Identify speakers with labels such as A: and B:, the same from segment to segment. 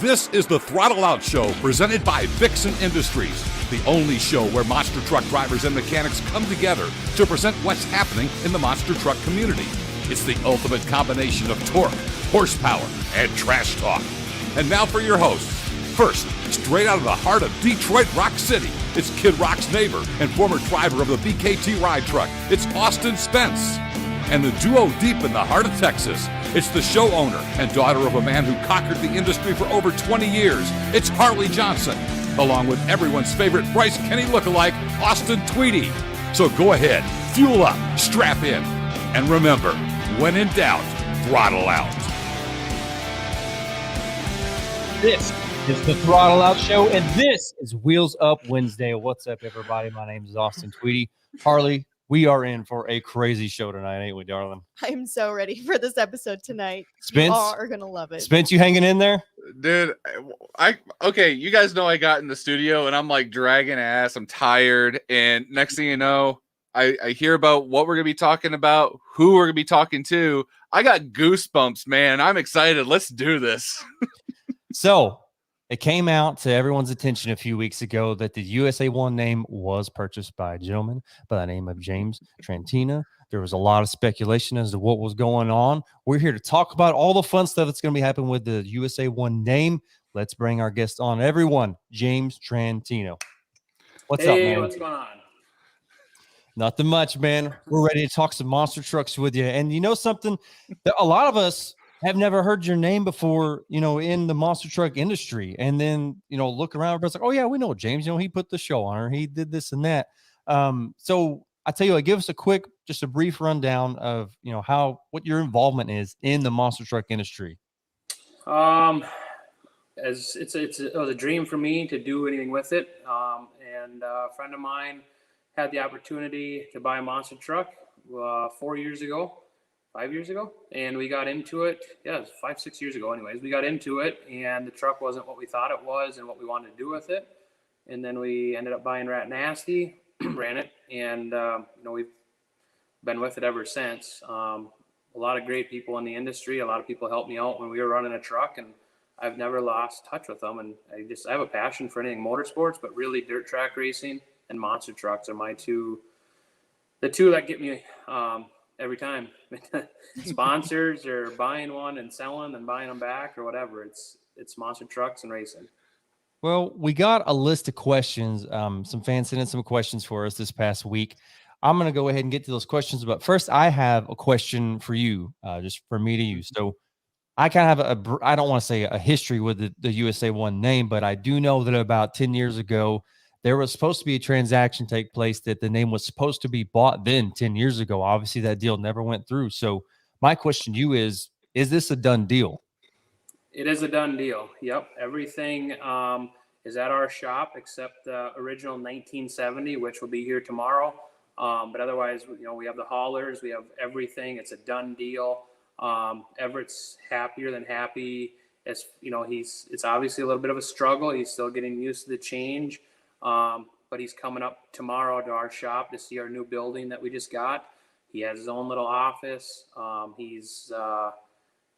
A: This is the Throttle Out Show, presented by Vixen Industries, the only show where monster truck drivers and mechanics come together to present what's happening in the monster truck community. It's the ultimate combination of torque, horsepower, and trash talk. And now for your hosts. First, straight out of the heart of Detroit Rock City, it's Kid Rock's neighbor and former driver of the BKT ride truck. It's Austin Spence. And the duo deep in the heart of Texas, it's the show owner and daughter of a man who conquered the industry for over 20 years. It's Harley Johnson, along with everyone's favorite Bryce Kenny lookalike, Austin Tweedy. So go ahead, fuel up, strap in, and remember, when in doubt, throttle out.
B: This is the Throttle Out Show, and this is Wheels Up Wednesday. What's up, everybody? My name is Austin Tweedy. Harley, we are in for a crazy show tonight, ain't we, darling?
C: I'm so ready for this episode tonight.
B: Spence,
C: you all are gonna love it.
B: Spence, you hanging in there?
D: Dude, okay, you guys know I got in the studio and I'm like dragging ass. I'm tired. And next thing you know, I hear about what we're going to be talking about, who we're going to be talking to. I got goosebumps, man. I'm excited. Let's do this.
B: So it came out to everyone's attention a few weeks ago that the USA-1 name was purchased by a gentleman by the name of James Trantina. There was a lot of speculation as to what was going on. We're here to talk about all the fun stuff that's going to be happening with the USA-1 name. Let's bring our guest on. Everyone, James Trantina. What's up, man?
E: What's going on?
B: Nothing much, man. We're ready to talk some monster trucks with you. And you know something? A lot of us have never heard your name before, in the monster truck industry. And then, look around, everybody's like, oh, yeah, we know James. He put the show on, or he did this and that. So I tell you what, give us just a brief rundown of, what your involvement is in the monster truck industry.
E: As it was a dream for me to do anything with it. And a friend of mine had the opportunity to buy a monster truck 5 years ago, and we got into it. Yeah, it was 5-6 years ago. Anyways, we got into it, and the truck wasn't what we thought it was and what we wanted to do with it. And then we ended up buying Rat Nasty, ran it, and we've been with it ever since. A lot of great people in the industry. A lot of people helped me out when we were running a truck, and I've never lost touch with them. And I have a passion for anything motorsports, but really dirt track racing and monster trucks are the two that get me every time. Sponsors or buying one and selling and buying them back or whatever. It's monster trucks and racing.
B: Well, we got a list of questions. Some fans sent in some questions for us this past week. I'm going to go ahead and get to those questions. But first, I have a question for you, just for me to use. So I kind of have I don't want to say a history with the USA-1 name, but I do know that about 10 years ago, there was supposed to be a transaction take place that the name was supposed to be bought then 10 years ago. Obviously, that deal never went through. So my question to you is this a done deal?
E: It is a done deal. Yep. Everything is at our shop except the original 1970, which will be here tomorrow. But otherwise, we have the haulers, we have everything. It's a done deal. Everett's happier than happy. It's obviously a little bit of a struggle. He's still getting used to the change. But he's coming up tomorrow to our shop to see our new building that we just got. He has his own little office. He's going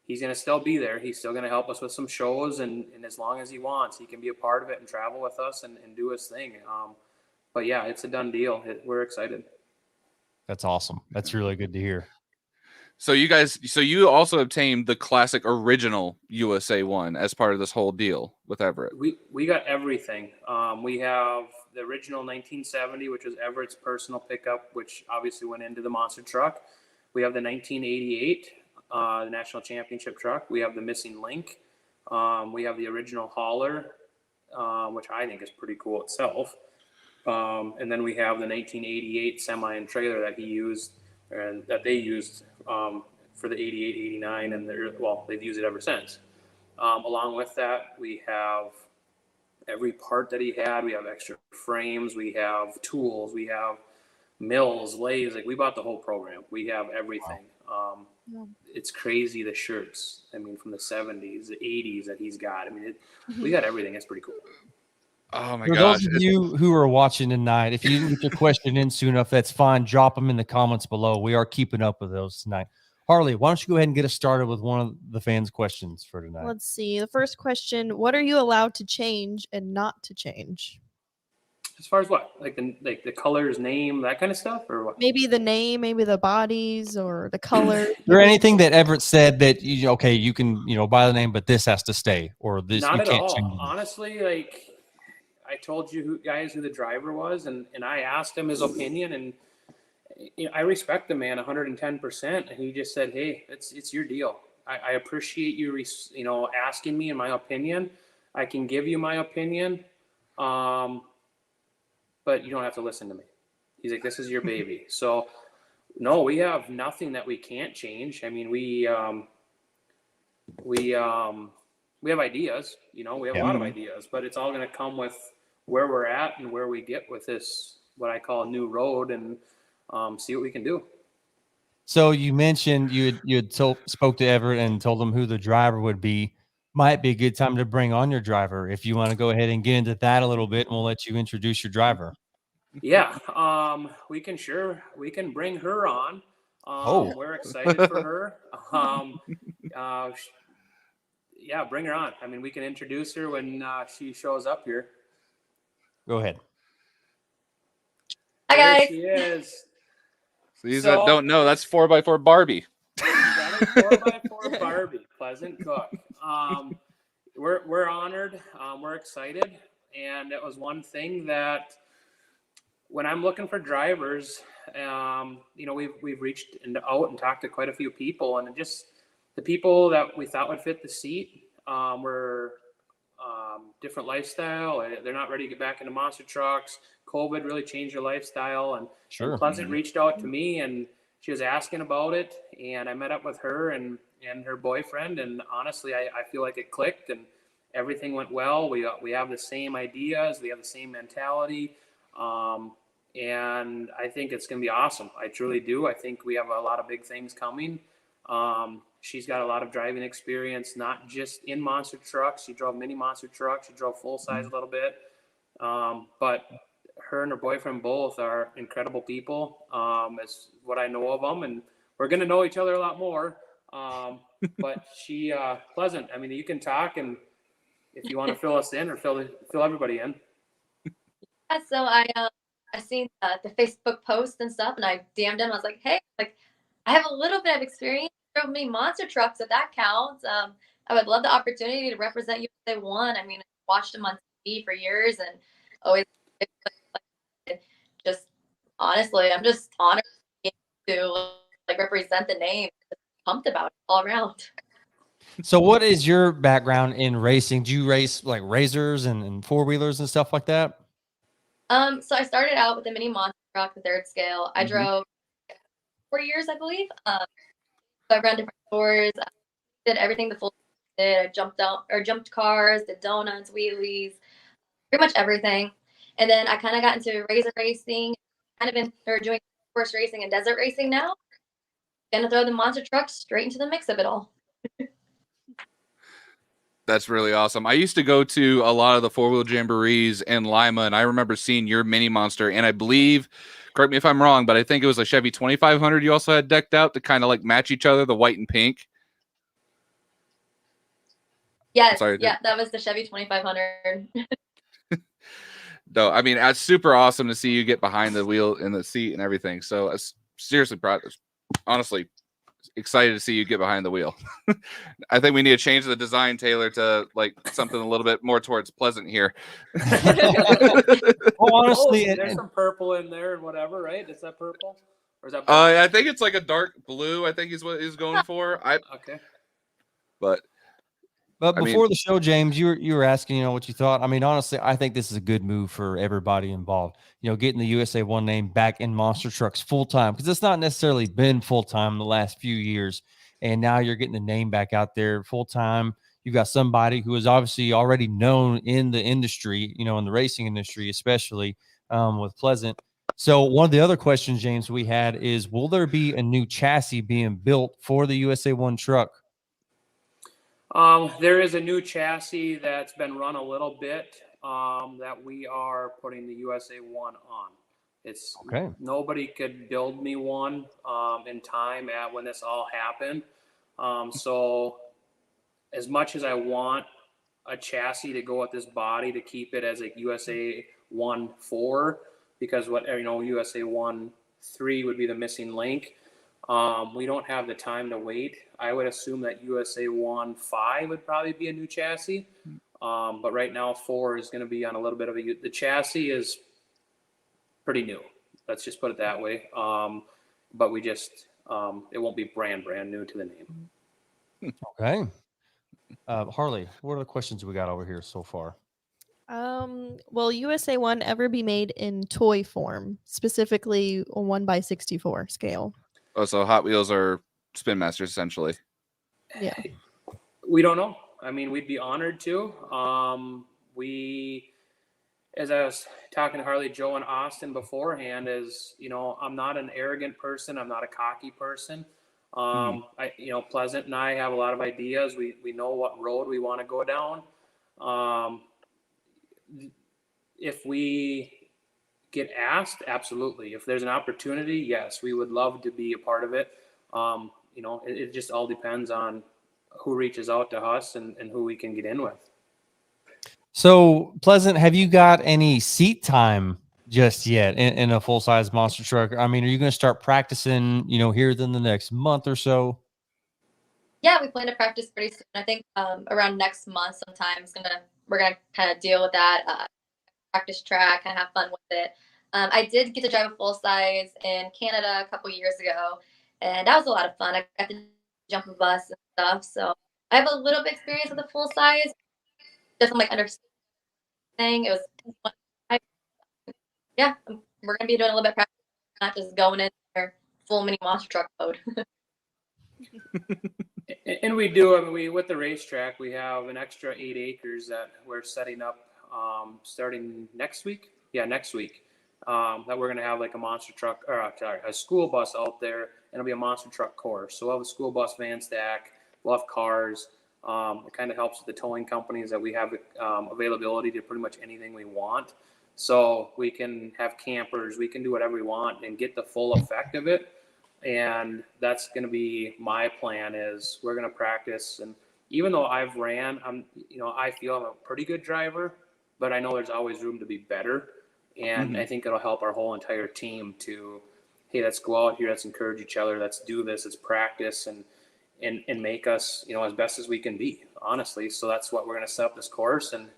E: to still be there. He's still going to help us with some shows. And as long as he wants, he can be a part of it and travel with us and do his thing. But yeah, it's a done deal. We're excited.
B: That's awesome. That's really good to hear.
D: So you also obtained the classic original USA-1 as part of this whole deal with Everett.
E: We got everything. We have the original 1970, which was Everett's personal pickup, which obviously went into the monster truck. We have the 1988, the national championship truck. We have the missing link. We have the original hauler, which I think is pretty cool itself. And then we have the 1988 semi and trailer that he used and that they used for the 88, 89, and they've used it ever since. Along with that, we have every part that he had. We have extra frames, we have tools, we have mills, lathes. Like, we bought the whole program. We have everything. It's crazy, the shirts. I mean, from the 70s, the 80s that he's got. I mean, we got everything. It's pretty cool.
D: Oh my
B: gosh. For those of you who are watching tonight, if you didn't get your question in soon enough, that's fine. Drop them in the comments below. We are keeping up with those tonight. Harley, why don't you go ahead and get us started with one of the fans' questions for tonight?
C: Let's see. The first question: what are you allowed to change and not to change?
E: As far as what, like the colors, name, that kind of stuff, or what?
C: Maybe the name, maybe the bodies, or the color.
B: Is there anything that Everett said that you can buy the name, but this has to stay, or this
E: Not
B: you
E: at
B: can't
E: all.
B: change?
E: Honestly, like I told you guys who the driver was, and I asked him his opinion, and I respect the man 110%, and he just said, "Hey, it's your deal. I appreciate you, asking me in my opinion. I can give you my opinion, but you don't have to listen to me." He's like, "This is your baby." So, no, we have nothing that we can't change. I mean, we have ideas. We have a lot of ideas, but it's all going to come with where we're at and where we get with this, what I call a new road, and see what we can do.
B: So you mentioned you had spoke to Everett and told him who the driver would be. Might be a good time to bring on your driver if you want to go ahead and get into that a little bit, and we'll let you introduce your driver.
E: Yeah, we can bring her on. We're excited for her. Yeah, bring her on. I mean, we can introduce her when she shows up here.
B: Go ahead.
F: Hi,
E: There
F: guys.
E: she is.
D: These that don't know, that's 4x4 Barbie.
E: That is 4x4 Barbie, Pleasant Cook. We're honored. We're excited, and it was one thing that when I'm looking for drivers, we've reached out and talked to quite a few people, and just the people that we thought would fit the seat were different lifestyle. They're not ready to get back into monster trucks. COVID really changed their lifestyle, and Pleasant reached out to me, and she was asking about it, and I met up with her and her boyfriend, and honestly, I feel like it clicked, and everything went well. We have the same ideas, we have the same mentality, and I think it's going to be awesome. I truly do. I think we have a lot of big things coming. She's got a lot of driving experience, not just in monster trucks. She drove mini monster trucks. She drove full size a little bit. But her and her boyfriend both are incredible people, is what I know of them. And we're going to know each other a lot more. But she, Pleasant, I mean, you can talk, and if you want to fill us in or fill everybody in.
F: Yeah, so I seen the Facebook post and stuff, and I DM'd him. I was like, hey, I have a little bit of experience. Drove me monster trucks, if that counts. I would love the opportunity to represent USA-1. I mean, I watched him on TV for years, and always just honestly, I'm just honored to represent the name. Just pumped about it all around.
B: So what is your background in racing? Do you race like razors and four-wheelers and stuff like that?
F: So I started out with a mini monster truck, the third scale. I drove 4 years, I believe. So I ran different stores, did everything the full did. I jumped cars, did donuts, wheelies, pretty much everything. And then I kind of got into razor racing, doing horse racing and desert racing now. Gonna throw the monster trucks straight into the mix of it all.
D: That's really awesome. I used to go to a lot of the four-wheel jamborees in Lima, and I remember seeing your mini monster, and I believe, correct me if I'm wrong, but I think it was a Chevy 2500 you also had decked out to kind of like match each other, the white and pink.
F: Yes, yeah, that was the Chevy 2500.
D: No, I mean, it's super awesome to see you get behind the wheel and the seat and everything. So I'm seriously proud. Honestly, excited to see you get behind the wheel. I think we need to change the design, Taylor, to like something a little bit more towards Pleasant here.
B: Well, honestly,
E: there's some purple in there and whatever, right? Is that purple? Or is that
D: I think it's like a dark blue, I think is what he's going for.
E: Okay.
D: But
B: before the show, James, you were asking, what you thought. I mean, honestly, I think this is a good move for everybody involved. Getting the USA-1 name back in monster trucks full time, because it's not necessarily been full time the last few years, and now you're getting the name back out there full time. You've got somebody who is obviously already known in the industry, in the racing industry, especially with Pleasant. So one of the other questions, James, we had is, will there be a new chassis being built for the USA-1 truck?
E: There is a new chassis that's been run a little bit that we are putting the USA-1 on. It's
B: Okay.
E: nobody could build me one in time at when this all happened. So as much as I want a chassis to go with this body to keep it as a USA-1 4, because USA-1 3 would be the missing link. We don't have the time to wait. I would assume that USA-1 5 would probably be a new chassis. But right now 4 is going to be on a little bit of the chassis is pretty new. Let's just put it that way. But we just, it won't be brand new to the name.
B: Okay. Harley, what are the questions we got over here so far?
C: Will USA-1 ever be made in toy form, specifically a 1x64 scale?
D: Oh, so Hot Wheels are Spin Masters essentially.
C: Yeah.
E: We don't know. I mean, we'd be honored to. As I was talking to Harley, Joe, and Austin beforehand, I'm not an arrogant person. I'm not a cocky person. Pleasant and I have a lot of ideas. We know what road we want to go down. If we get asked, absolutely. If there's an opportunity, yes, we would love to be a part of it. It just all depends on who reaches out to us and who we can get in with.
B: So, Pleasant, have you got any seat time just yet in a full-size monster truck? I mean, are you going to start practicing, here within the next month or so?
F: Yeah, we plan to practice pretty soon. I think around next month sometime we're gonna kind of deal with that practice track and have fun with it. I did get to drive a full size in Canada a couple years ago, and that was a lot of fun. I got to jump a bus and stuff, so I have a little bit experience with a full size. Just from understanding, it was we're gonna be doing a little bit of practice, not just going in there full mini monster truck mode.
E: And we do. I mean, with the racetrack, we have an extra 8 acres that we're setting up starting next week. Yeah, next week. That we're going to have like a monster truck, a school bus out there, and it'll be a monster truck course. So we'll have a school bus van stack. We'll have cars. It kind of helps with the towing companies that we have availability to pretty much anything we want. So we can have campers. We can do whatever we want and get the full effect of it. And that's going to be my plan. Is we're going to practice, and even though I've ran, I feel I'm a pretty good driver, but I know there's always room to be better. And I think it'll help our whole entire team to, hey, let's go out here, let's encourage each other, let's do this, let's practice, and make us, as best as we can be, honestly. So that's what we're going to set up this course. And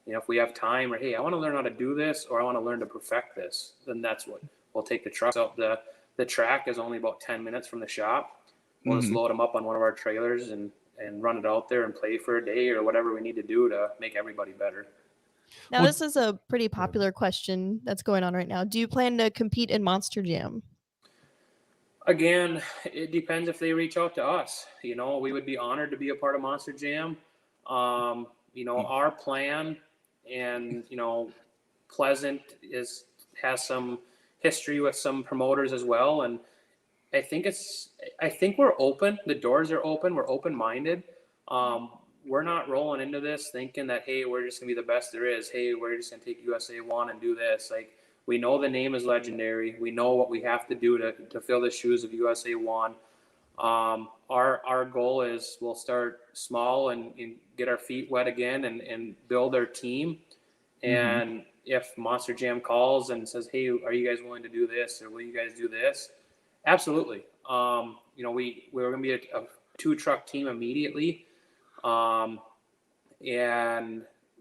E: if we have time, or hey, I want to learn how to do this, or I want to learn to perfect this, then that's what we'll take the trucks out. The track is only about 10 minutes from the shop. We'll just load them up on one of our trailers and run it out there and play for a day or whatever we need to do to make everybody better.
C: Now, this is a pretty popular question that's going on right now. Do you plan to compete in Monster Jam?
E: Again, it depends if they reach out to us. We would be honored to be a part of Monster Jam. Our plan, and Pleasant has some history with some promoters as well, and I think we're open. The doors are open. We're open-minded. We're not rolling into this thinking that, hey, we're just gonna be the best there is. Hey, we're just gonna take USA-1 and do this. Like, we know the name is legendary. We know what we have to do to fill the shoes of USA-1. Our goal is we'll start small and get our feet wet again and build our team. And if Monster Jam calls and says, hey, are you guys willing to do this, or will you guys do this? Absolutely. We're going to be a 2-truck team immediately. And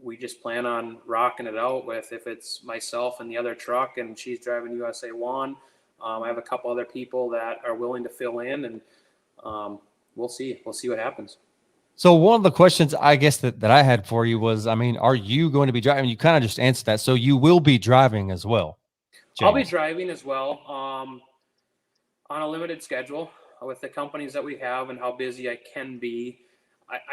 E: we just plan on rocking it out with, if it's myself and the other truck and she's driving USA-1. I have a couple other people that are willing to fill in, and we'll see what happens.
B: So one of the questions I guess that I had for you was, I mean, are you going to be driving? You kind of just answered that. So you will be driving as well. James.
E: I'll be driving as well on a limited schedule with the companies that we have and how busy I can be.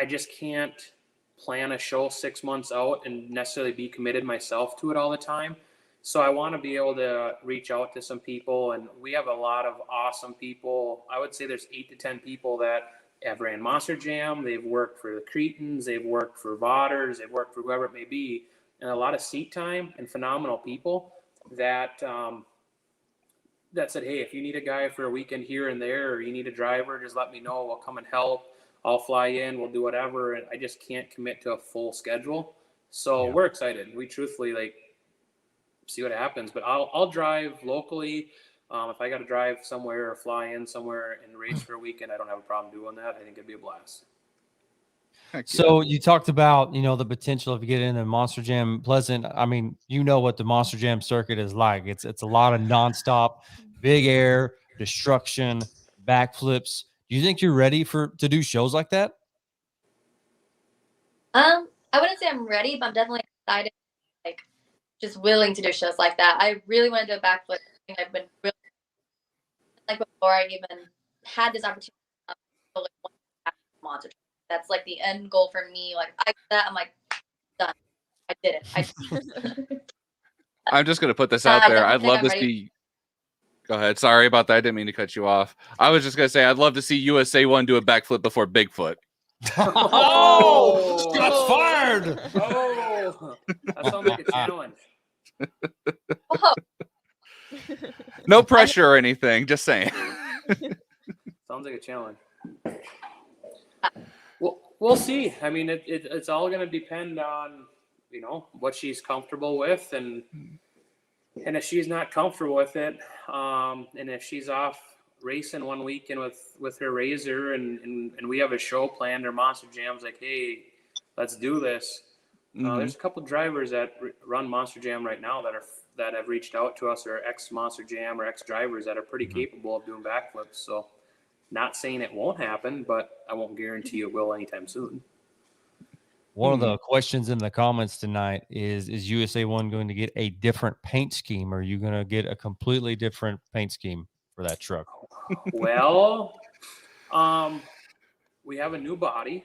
E: I just can't plan a show 6 months out and necessarily be committed myself to it all the time. So I want to be able to reach out to some people, and we have a lot of awesome people. I would say there's 8 to 10 people that have ran Monster Jam. They've worked for the Cretans. They've worked for Vodders. They've worked for whoever it may be, and a lot of seat time and phenomenal people that that said, hey, if you need a guy for a weekend here and there, or you need a driver, just let me know. I'll come and help. I'll fly in. We'll do whatever. And I just can't commit to a full schedule. So we're excited. We truthfully see what happens. But I'll drive locally. If I got to drive somewhere or fly in somewhere and race for a weekend, I don't have a problem doing that. I think it'd be a blast.
B: So you talked about, the potential of getting into Monster Jam Pleasant. I mean, what the Monster Jam circuit is like. It's a lot of nonstop, big air, destruction, backflips. Do you think you're ready to do shows like that?
F: I wouldn't say I'm ready, but I'm definitely excited, just willing to do shows like that. I really want to do a backflip. I've been really, before I even had this opportunity, Monster. That's the end goal for me. I did that. I'm done. I did it.
D: I'm just gonna put this out there. I'd love to see. Go ahead. Sorry about that. I didn't mean to cut you off. I was just gonna say I'd love to see USA-1 do a backflip before Bigfoot.
B: Oh, shots fired!
E: Oh, that sounds like a challenge.
D: No pressure or anything. Just saying.
E: Sounds like a challenge. Well, we'll see. I mean, it's all going to depend on, what she's comfortable with, and if she's not comfortable with it, and if she's off racing one weekend with her razor, and we have a show planned or Monster Jam's hey, let's do this. There's a couple drivers that run Monster Jam right now that have reached out to us, or ex Monster Jam or ex drivers that are pretty capable of doing backflips. So. Not saying it won't happen, but I won't guarantee it will anytime soon.
B: One of the questions in the comments tonight is USA-1 going to get a different paint scheme? Or are you going to get a completely different paint scheme for that truck?
E: Well, we have a new body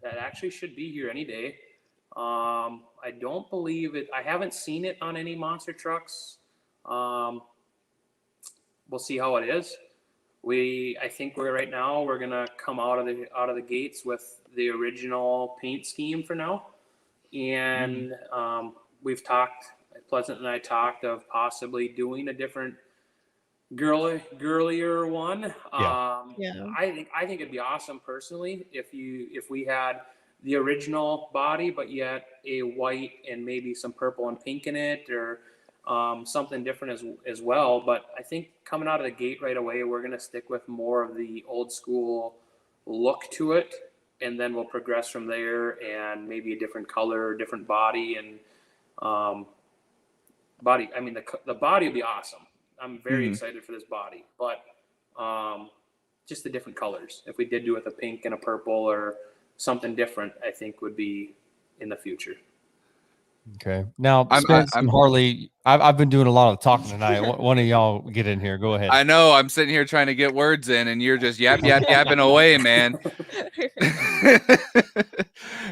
E: that actually should be here any day. I don't believe it. I haven't seen it on any monster trucks. We'll see how it is. I think we're gonna come out of the gates with the original paint scheme for now, and we've talked. Pleasant and I talked of possibly doing a different girlier one. I think it'd be awesome personally if we had the original body, but yet a white and maybe some purple and pink in it, or something different as well. But I think coming out of the gate right away, we're going to stick with more of the old school look to it, and then we'll progress from there, and maybe a different color, different body, and body. I mean, the body would be awesome. I'm very excited for this body, but just the different colors. If we did do it with a pink and a purple or something different, I think would be in the future.
B: Okay. Now, Spence and Harley, I've been doing a lot of talking tonight. One of y'all get in here. Go ahead.
D: I know. I'm sitting here trying to get words in, and you're just yapping away, man.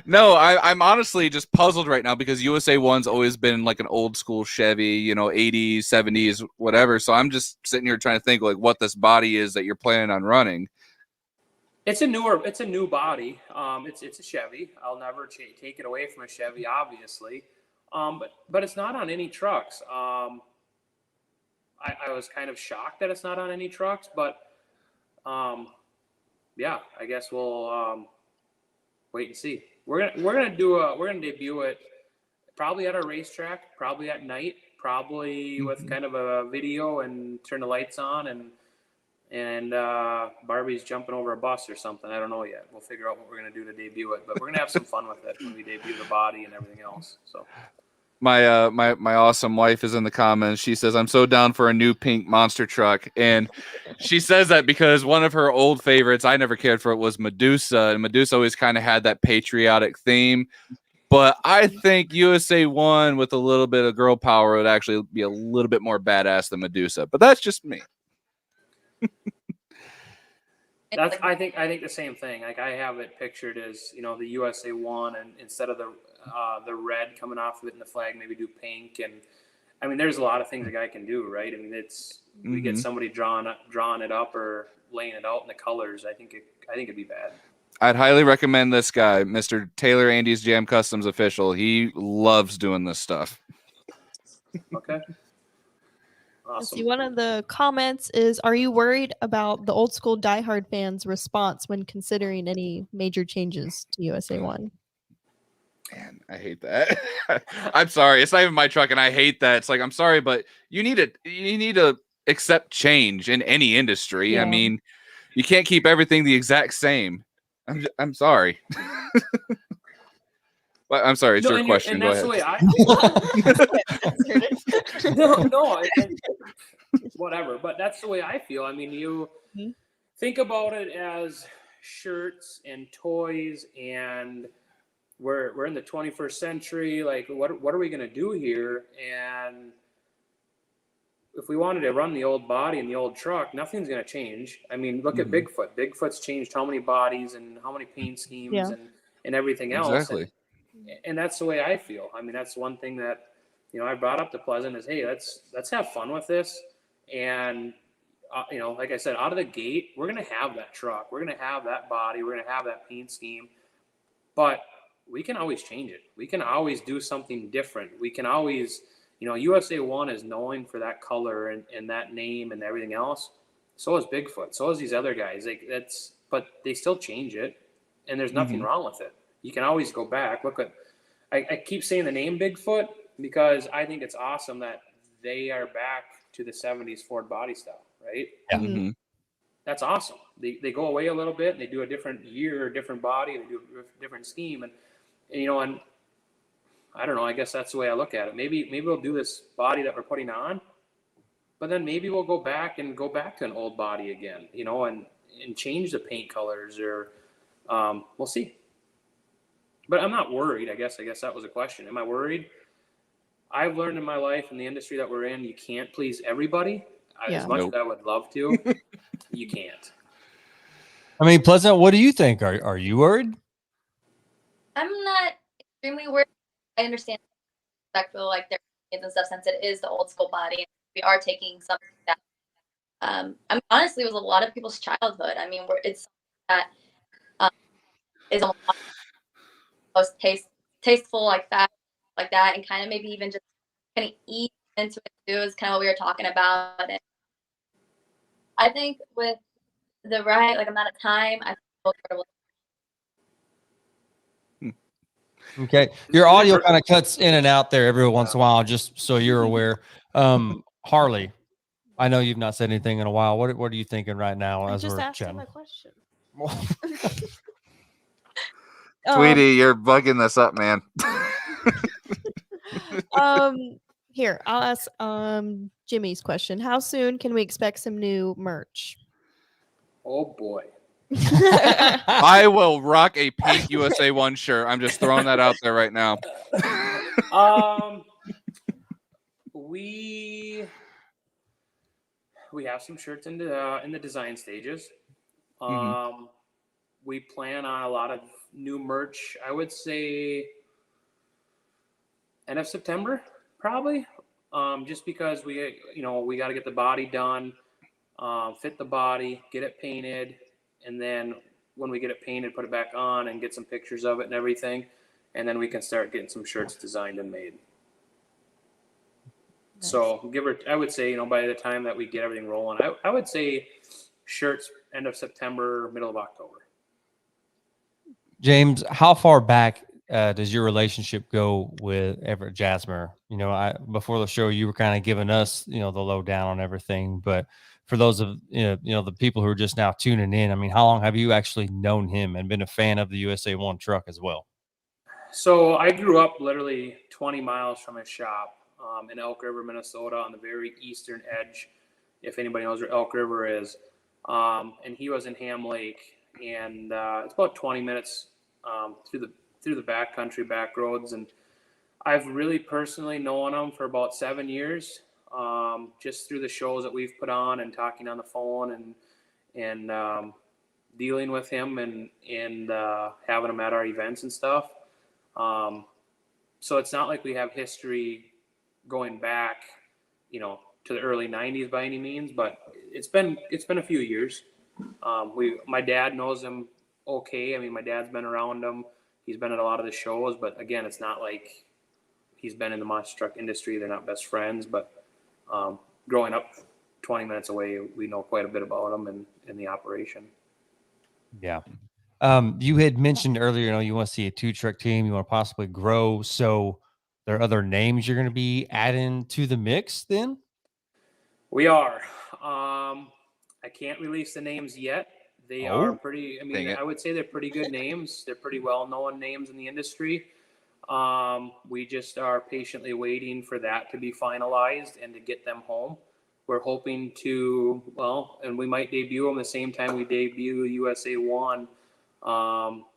D: No, I'm honestly just puzzled right now because USA-1's always been like an old school Chevy, 80s, 70s, whatever. So I'm just sitting here trying to think what this body is that you're planning on running.
E: It's a new body. It's a Chevy. I'll never take it away from a Chevy, obviously. But it's not on any trucks. I was kind of shocked that it's not on any trucks, but yeah, I guess we'll wait and see. We're gonna debut it probably at our racetrack, probably at night, probably with kind of a video and turn the lights on, and Barbie's jumping over a bus or something. I don't know yet. We'll figure out what we're gonna do to debut it, but we're gonna have some fun with it when we debut the body and everything else. So.
D: My awesome wife is in the comments. She says, I'm so down for a new pink monster truck. And she says that because one of her old favorites, I never cared for it, was Medusa. And Medusa always kind of had that patriotic theme. But I think USA-1 with a little bit of girl power would actually be a little bit more badass than Medusa. But that's just me.
E: I think the same thing. Like, I have it pictured as, the USA-1, and instead of the red coming off of it and the flag, maybe do pink. And I mean, there's a lot of things a guy can do, right? I mean, we get somebody drawing it up or laying it out in the colors. I think it'd be bad.
D: I'd highly recommend this guy, Mr. Taylor Andy's Jam Customs official. He loves doing this stuff.
E: Okay.
C: Let's see,
E: Awesome.
C: one of the comments is, are you worried about the old school diehard fans' response when considering any major changes to USA-1?
D: Man, I hate that. I'm sorry. It's not even my truck, and I hate that. It's like, I'm sorry, but you need to accept change in any industry. I
C: Yeah.
D: mean, you can't keep everything the exact same. I'm sorry. But I'm sorry, it's
E: No,
D: your
E: and
D: question.
E: and
D: Go
E: that's the
D: ahead.
E: way I
C: Answered it.
E: no, whatever. But that's the way I feel. I mean, you
C: Mhm.
E: think about it as shirts and toys, and we're in the 21st century. Like, what are we gonna do here? And if we wanted to run the old body and the old truck, nothing's gonna change. I mean, look at
D: Mhm.
E: Bigfoot. Bigfoot's changed how many bodies and how many paint schemes
C: Yeah.
E: and everything else.
D: Exactly.
E: And that's the way I feel. I mean, that's one thing that, I brought up to Pleasant is, hey, let's have fun with this. And, like I said, out of the gate, we're going to have that truck. We're going to have that body. We're going to have that paint scheme. But we can always change it. We can always do something different. We can always, USA-1 is known for that color and that name and everything else. So is Bigfoot. So is these other guys. But they still change it. And there's nothing wrong with it. You can always go back. Look at, I keep saying the name Bigfoot because I think it's awesome that they are back to the 70s Ford body style, right?
B: Yeah.
D: Mhm.
E: That's awesome. They go away a little bit and they do a different year, different body, they do a different scheme. And I don't know, I guess that's the way I look at it. Maybe we'll do this body that we're putting on, but then maybe we'll go back to an old body again, and change the paint colors or we'll see. But I'm not worried. I guess that was a question. Am I worried? I've learned in my life in the industry that we're in, you can't please everybody.
C: Yeah.
E: As much
D: Nope.
E: as I would love to, you can't.
B: I mean, Pleasant, what do you think? Are you worried?
F: I'm not extremely worried. I understand respectful, like their opinions and stuff, since it is the old school body. We are taking something that, I mean, honestly, it was a lot of people's childhood. I mean, it's that is almost tasteful, like fast, like that, and kind of maybe even just kind of ease into it too. Is kind of what we were talking about. And I think with the right amount of time, I think we'll sort of
B: Okay. Your audio kind of cuts in and out there every once in a while, just so you're aware. Harley, I know you've not said anything in a while. What are you thinking right now
C: I
B: as
C: just
B: we're
C: asked him
B: chatting?
C: a question.
D: Tweety, you're bugging this up, man.
C: Here, I'll ask Jimmy's question. How soon can we expect some new merch?
E: Oh boy.
D: I will rock a pink USA-1 shirt. I'm just throwing that out there right now.
E: We have some shirts in the design stages. We plan on a lot of new merch. I would say end of September, probably. Just because we got to get the body done, fit the body, get it painted, and then when we get it painted, put it back on and get some pictures of it and everything, and then we can start getting some shirts designed and made. Nice. So I would say, by the time that we get everything rolling, I would say shirts end of September, middle of October.
B: James, how far back does your relationship go with Everett Jasmer? Before the show, you were kind of giving us, the lowdown on everything. But for those of the people who are just now tuning in, I mean, how long have you actually known him and been a fan of the USA-1 truck as well?
E: So I grew up literally 20 miles from his shop in Elk River, Minnesota, on the very eastern edge. If anybody knows where Elk River is, and he was in Ham Lake, and it's about 20 minutes through the backcountry, back roads, and I've really personally known him for about 7 years, just through the shows that we've put on and talking on the phone and dealing with him and having him at our events and stuff. So it's not like we have history going back, to the early 90s by any means, but it's been a few years. My dad knows him okay. I mean, my dad's been around him. He's been at a lot of the shows, but again, it's not like he's been in the monster truck industry. They're not best friends, but growing up 20 minutes away, we know quite a bit about them and in the operation.
B: Yeah. You had mentioned earlier, you want to see a 2-truck team, you want to possibly grow. So there are other names you're going to be adding to the mix then?
E: We are. I can't release the names yet. They are pretty, I would say they're pretty good names. They're pretty well-known names in the industry. We just are patiently waiting for that to be finalized and to get them home. We're hoping to, and we might debut them the same time we debut USA-1.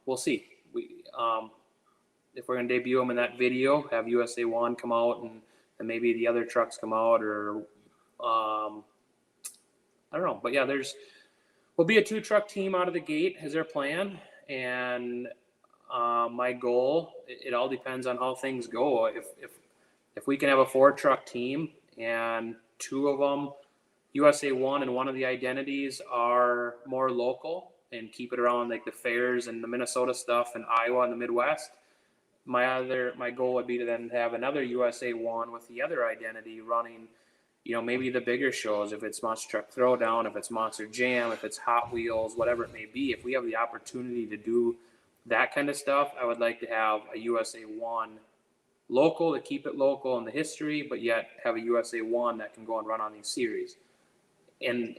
E: We'll see. If we're going to debut them in that video, have USA-1 come out and maybe the other trucks come out, or I don't know. But yeah, we'll be a 2-truck team out of the gate is our plan. And my goal, it all depends on how things go. If we can have a 4-truck team and 2 of them, USA-1 and one of the identities are more local and keep it around like the fairs and the Minnesota stuff and Iowa and the Midwest, my goal would be to then have another USA-1 with the other identity running, maybe the bigger shows, if it's Monster Truck Throwdown, if it's Monster Jam, if it's Hot Wheels, whatever it may be. If we have the opportunity to do that kind of stuff, I would like to have a USA-1 local to keep it local in the history, but yet have a USA-1 that can go and run on these series. And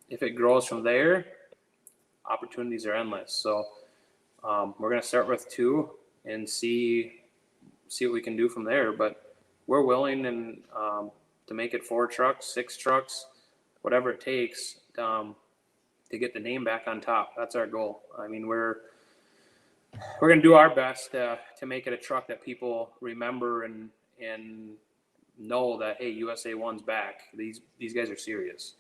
E: if it grows from there, opportunities are endless. So we're going to start with 2 and see what we can do from there. But we're willing and to make it 4 trucks, 6 trucks, whatever it takes to get the name back on top. That's our goal. I mean, we're going to do our best to make it a truck that people remember and know that, hey, USA-1's back. These guys are serious.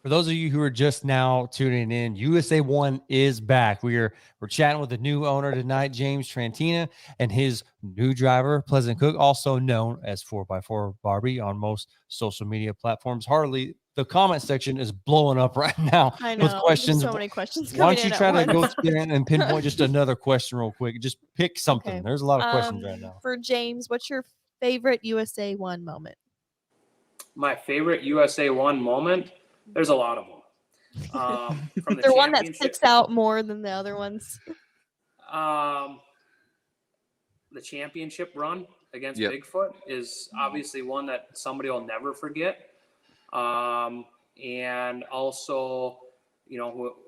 B: For those of you who are just now tuning in, USA-1 is back. We're chatting with the new owner tonight, James Trantina, and his new driver, Pleasant Cook, also known as 4x4 Barbie on most social media platforms. Harley, the comment section is blowing up right now.
C: I know.
B: With questions.
C: There's so many questions.
B: Why don't you try to go through and pinpoint just another question real quick? Just pick something.
C: Okay.
B: There's a lot of questions right now.
C: For James, what's your favorite USA-1 moment?
E: My favorite USA-1 moment? There's a lot of them. From the
C: Is there one that sticks out more than the other ones?
E: The championship run against Bigfoot is obviously one that somebody will never forget. And also,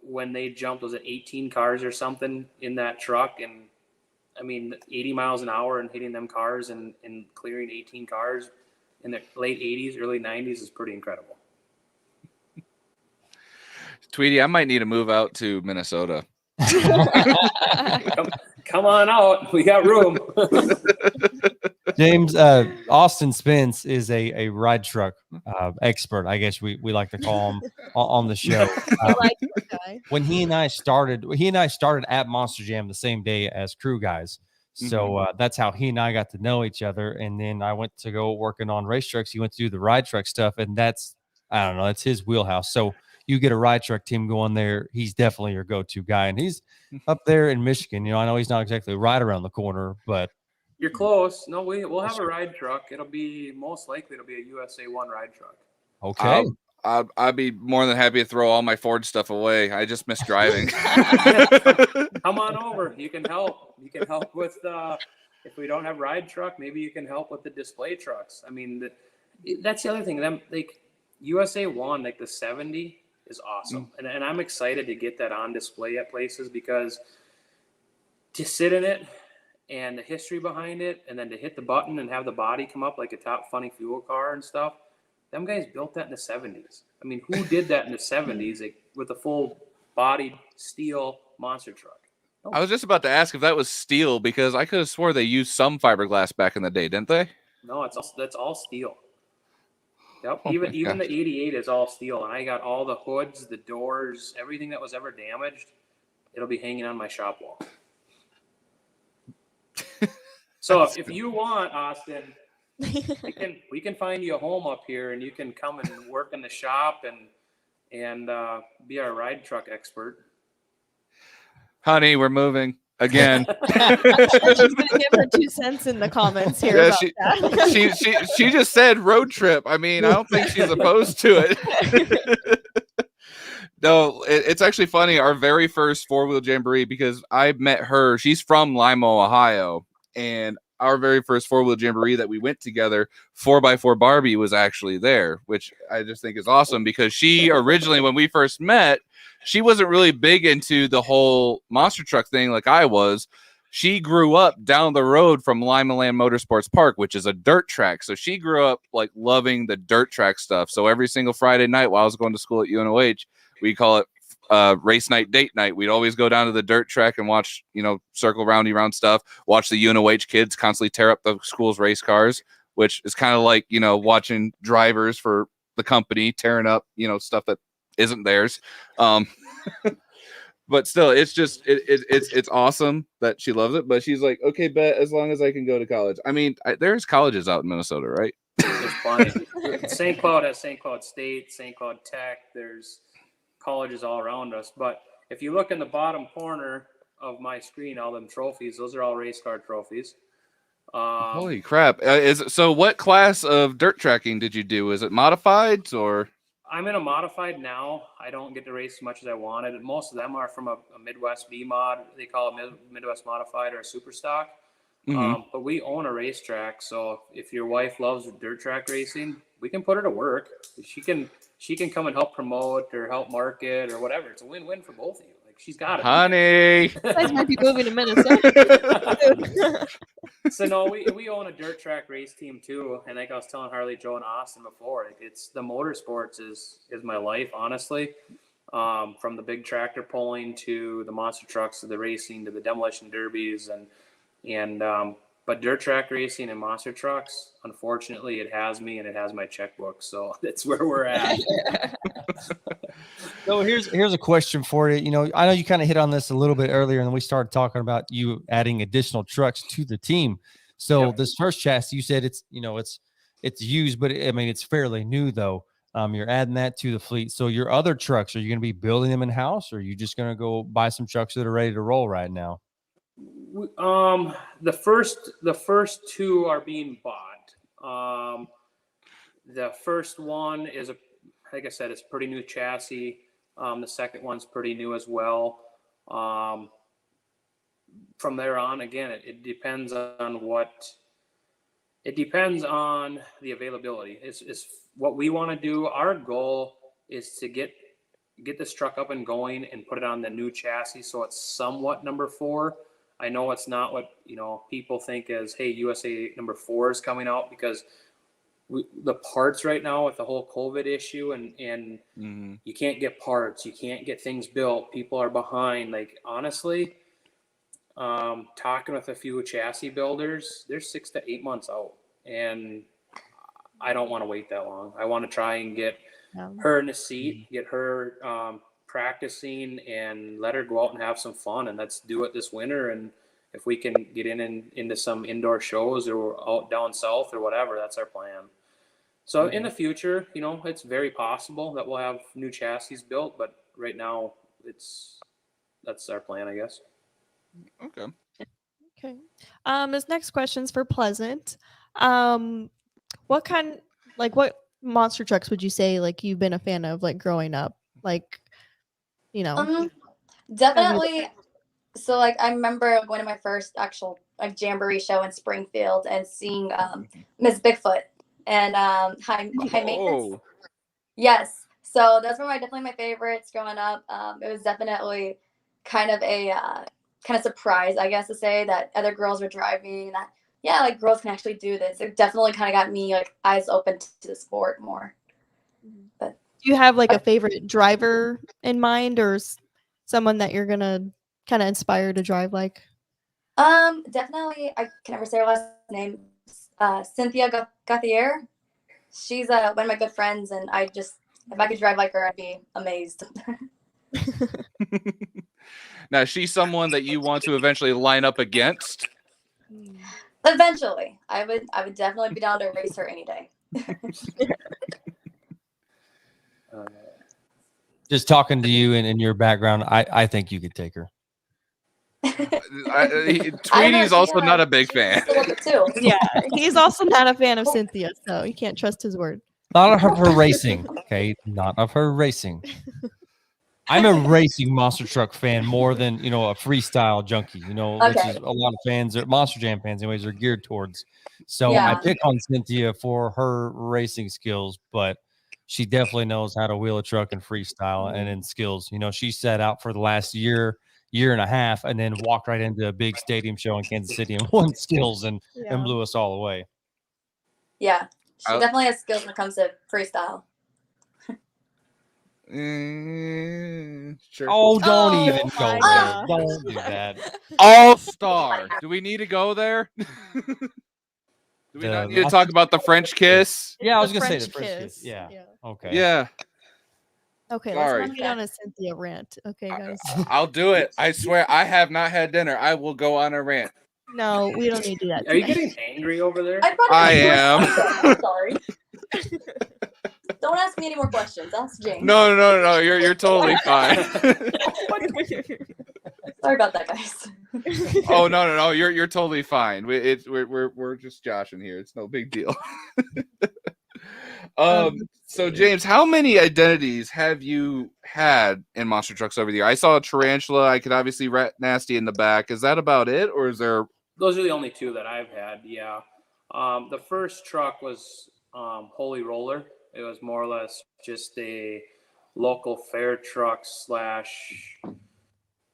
E: when they jumped, was it 18 cars or something in that truck? And 80 miles an hour and hitting them cars and clearing 18 cars in the late 80s, early 90s is pretty incredible.
D: Tweety, I might need to move out to Minnesota.
E: Come on out. We got room.
B: James, Austin Spence is a ride truck expert, I guess we like to call him on the show. When he and I started at Monster Jam the same day as crew guys. So that's how he and I got to know each other. And then I went to go working on race trucks. He went to do the ride truck stuff, and that's his wheelhouse. So you get a ride truck team going there, he's definitely your go-to guy. And he's up there in Michigan. I know he's not exactly right around the corner, but
E: you're close. No, we'll have a ride truck. It'll be a USA-1 ride truck.
B: Okay.
D: I'd be more than happy to throw all my Ford stuff away. I just miss driving.
E: Come on over. You can help. You can help with if we don't have ride truck, maybe you can help with the display trucks. That's the other thing. USA-1, like the 70 is awesome. And I'm excited to get that on display at places, because to sit in it and the history behind it, and then to hit the button and have the body come up like a Top Funny Fuel car and stuff. Them guys built that in the 70s. Who did that in the 70s with a full bodied steel monster truck? No.
D: I was just about to ask if that was steel, because I could have swore they used some fiberglass back in the day, didn't they?
E: No, that's all steel. Yep. Even the 88 is all steel, and I got all the hoods, the doors, everything that was ever damaged. It'll be hanging on my shop wall. So if you want, Austin, we can find you a home up here, and you can come and work in the shop and be our ride truck expert.
D: Honey, we're moving. again.
C: She's gonna give her 2 cents in the comments here
D: Yeah,
C: about that.
D: she just said road trip. I mean, I don't think she's opposed to it. No, it's actually funny. Our very first 4-wheel jamboree, because I met her. She's from Lima, Ohio, and our very first 4-wheel jamboree that we went together, 4x4 Barbie was actually there, which I just think is awesome because she originally, when we first met, she wasn't really big into the whole monster truck thing like I was. She grew up down the road from Lima Land Motorsports Park, which is a dirt track. So she grew up like loving the dirt track stuff. So every single Friday night while I was going to school at UNOH, we call it race night, date night. We'd always go down to the dirt track and watch, circle roundy round stuff, watch the UNOH kids constantly tear up the school's race cars, which is kind of like, watching drivers for the company tearing up, stuff that isn't theirs. But still, it's just, it's awesome that she loves it, but she's like, okay, bet as long as I can go to college. I mean, there's colleges out in Minnesota, right?
E: There's plenty. St. Cloud has St. Cloud State, St. Cloud Tech. There's colleges all around us. But if you look in the bottom corner of my screen, all them trophies, those are all race car trophies.
D: Holy crap. So what class of dirt tracking did you do? Is it modified or?
E: I'm in a modified now. I don't get to race as much as I wanted. Most of them are from a Midwest B mod. They call it Midwest Modified or a Super Stock. But we own a racetrack. So if your wife loves dirt track racing, we can put her to work. She can come and help promote or help market or whatever. It's a win-win for both of you. Like, she's got it.
D: Honey.
C: You guys might be moving to Minnesota.
E: So no, we own a dirt track race team too. And like I was telling Harley, Joe, and Austin before, it's the motorsports is my life, honestly. From the big tractor pulling to the monster trucks to the racing to the demolition derbies and but dirt track racing and monster trucks, unfortunately, it has me and it has my checkbook. So that's where we're at.
B: So here's a question for you. I know you kind of hit on this a little bit earlier, and then we started talking about you adding additional trucks to the team. So This first chassis, you said it's used, but it's fairly new though. You're adding that to the fleet. So your other trucks, are you going to be building them in house, or are you just going to go buy some trucks that are ready to roll right now?
E: The first two are being bought. The first one is like I said, it's a pretty new chassis. The second one's pretty new as well. From there on, again, it depends on the availability. It's what we want to do. Our goal is to get this truck up and going and put it on the new chassis, so it's somewhat number 4. I know it's not what people think as, hey, USA number 4 is coming out, because the parts right now with the whole COVID issue and you can't get parts, you can't get things built, people are behind. Like, honestly, talking with a few chassis builders, they're 6 to 8 months out, and I don't want to wait that long. I want to try and get her in the seat, get her practicing, and let her go out and have some fun. And let's do it this winter. And if we can get into some indoor shows or out down south or whatever, that's our plan. So in the future, it's very possible that we'll have new chassis built, but right now that's our plan, I guess.
D: Okay.
C: This next question's for Pleasant. What monster trucks would you say like you've been a fan of like growing up? Like,
F: definitely. So like I remember going to my first actual like jamboree show in Springfield and seeing Miss Bigfoot and high maintenance. Yes. So those were definitely my favorites growing up. It was definitely kind of a surprise, I guess, to say that other girls were driving, that like girls can actually do this. It definitely kind of got me like eyes open to the sport more. But
C: do you have like a favorite driver in mind, or someone that you're gonna kind of inspire to drive like?
F: Definitely, I can never say her last name. Cynthia Gauthier. She's one of my good friends, and if I could drive like her, I'd be amazed.
D: Now, is she someone that you want to eventually line up against?
F: Eventually, I would definitely be down to race her any day.
B: Just talking to you and your background, I think you could take her.
D: Tweety's also not a big fan.
F: Still love it too.
C: Yeah, he's also not a fan of Cynthia, so you can't trust his word.
B: Not of her racing, okay? Not of her racing. I'm a racing monster truck fan more than a freestyle junkie. Which
F: Okay.
B: is a lot of fans, or Monster Jam fans, anyways, are geared towards. So I
F: Yeah.
B: pick on Cynthia for her racing skills, but she definitely knows how to wheel a truck and freestyle and in skills. She set out for the last year and a half, and then walked right into a big stadium show in Kansas City and won skills and blew us all away.
F: Yeah, she definitely has skills when it comes to freestyle.
D: Sure.
B: Oh, don't even go
C: my
B: there.
C: God.
B: Don't do that.
D: All-star. Do we need to go there? Do we not need to talk about the French kiss?
B: Yeah, I was
C: The
B: going to say the
C: French
B: French kiss. Yeah. Okay.
D: Yeah.
C: Okay,
D: Sorry.
C: let's not get on a Cynthia rant. Okay, guys.
D: I'll do it. I swear, I have not had dinner. I will go on a rant.
C: No, we don't need to do that.
E: Are you getting angry over there?
D: I am.
F: I'm sorry. Don't ask me any more questions. Ask James.
D: No. You're totally fine.
F: Sorry about that, guys.
D: Oh no. You're totally fine. We're just joshing here. It's no big deal. So James, how many identities have you had in monster trucks over the year? I saw a tarantula. I could obviously Rat Nasty in the back. Is that about it, or is there?
E: Those are the only two that I've had. Yeah. The first truck was Holy Roller. It was more or less just a local fair truck /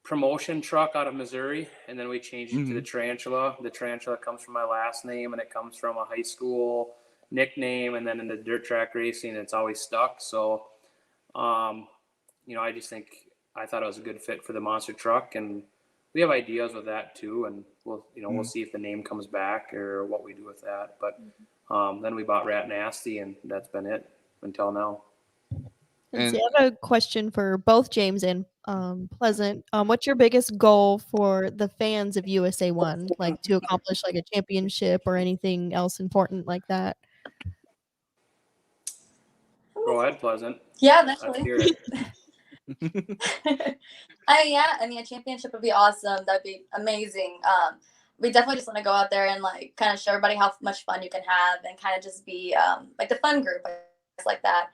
E: promotion truck out of Missouri, and then we changed it to the Tarantula. The Tarantula comes from my last name, and it comes from a high school nickname, and then in the dirt track racing, it's always stuck. So, I thought it was a good fit for the monster truck, and we have ideas with that too, and we'll see if the name comes back or what we do with that. But then we bought Rat Nasty, and that's been it until now.
C: I have a question for both James and Pleasant. What's your biggest goal for the fans of USA-1, like to accomplish like a championship or anything else important like that?
E: Go ahead, Pleasant.
F: Yeah,
E: Let's
F: definitely.
E: hear it.
F: A championship would be awesome. That'd be amazing. We definitely just want to go out there and like kind of show everybody how much fun you can have and kind of just be like the fun group, like that.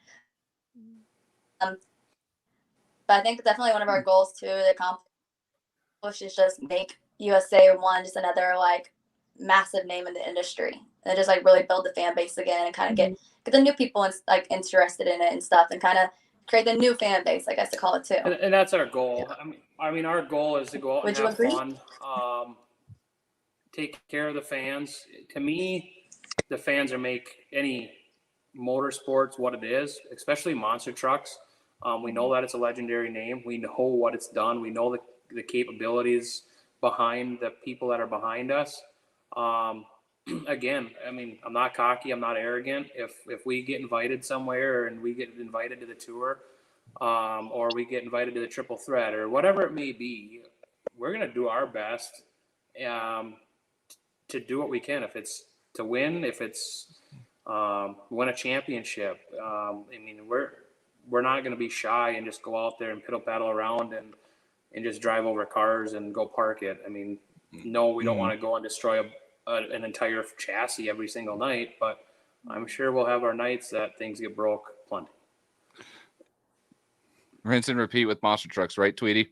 F: But I think definitely one of our goals to accomplish is just make USA-1 just another like massive name in the industry, and just like really build the fan base again and kind of get the new people like interested in it and stuff, and kind of create the new fan base, I guess to call it too.
E: And that's our goal. I mean, our goal is to go out and have fun, take care of the fans. To me, the fans are make any motorsports what it is, especially monster trucks. We know that it's a legendary name. We know what it's done. We know the capabilities behind the people that are behind us. Again, I mean, I'm not cocky. I'm not arrogant. If we get invited somewhere and we get invited to the tour, or we get invited to the triple threat or whatever it may be, we're going to do our best to do what we can. If it's to win, if it's win a championship, we're not going to be shy and just go out there and piddle paddle around and just drive over cars and go park it. I mean, no, we don't want to go and destroy an entire chassis every single night, but I'm sure we'll have our nights that things get broke plenty.
D: Rinse and repeat with monster trucks, right, Tweety?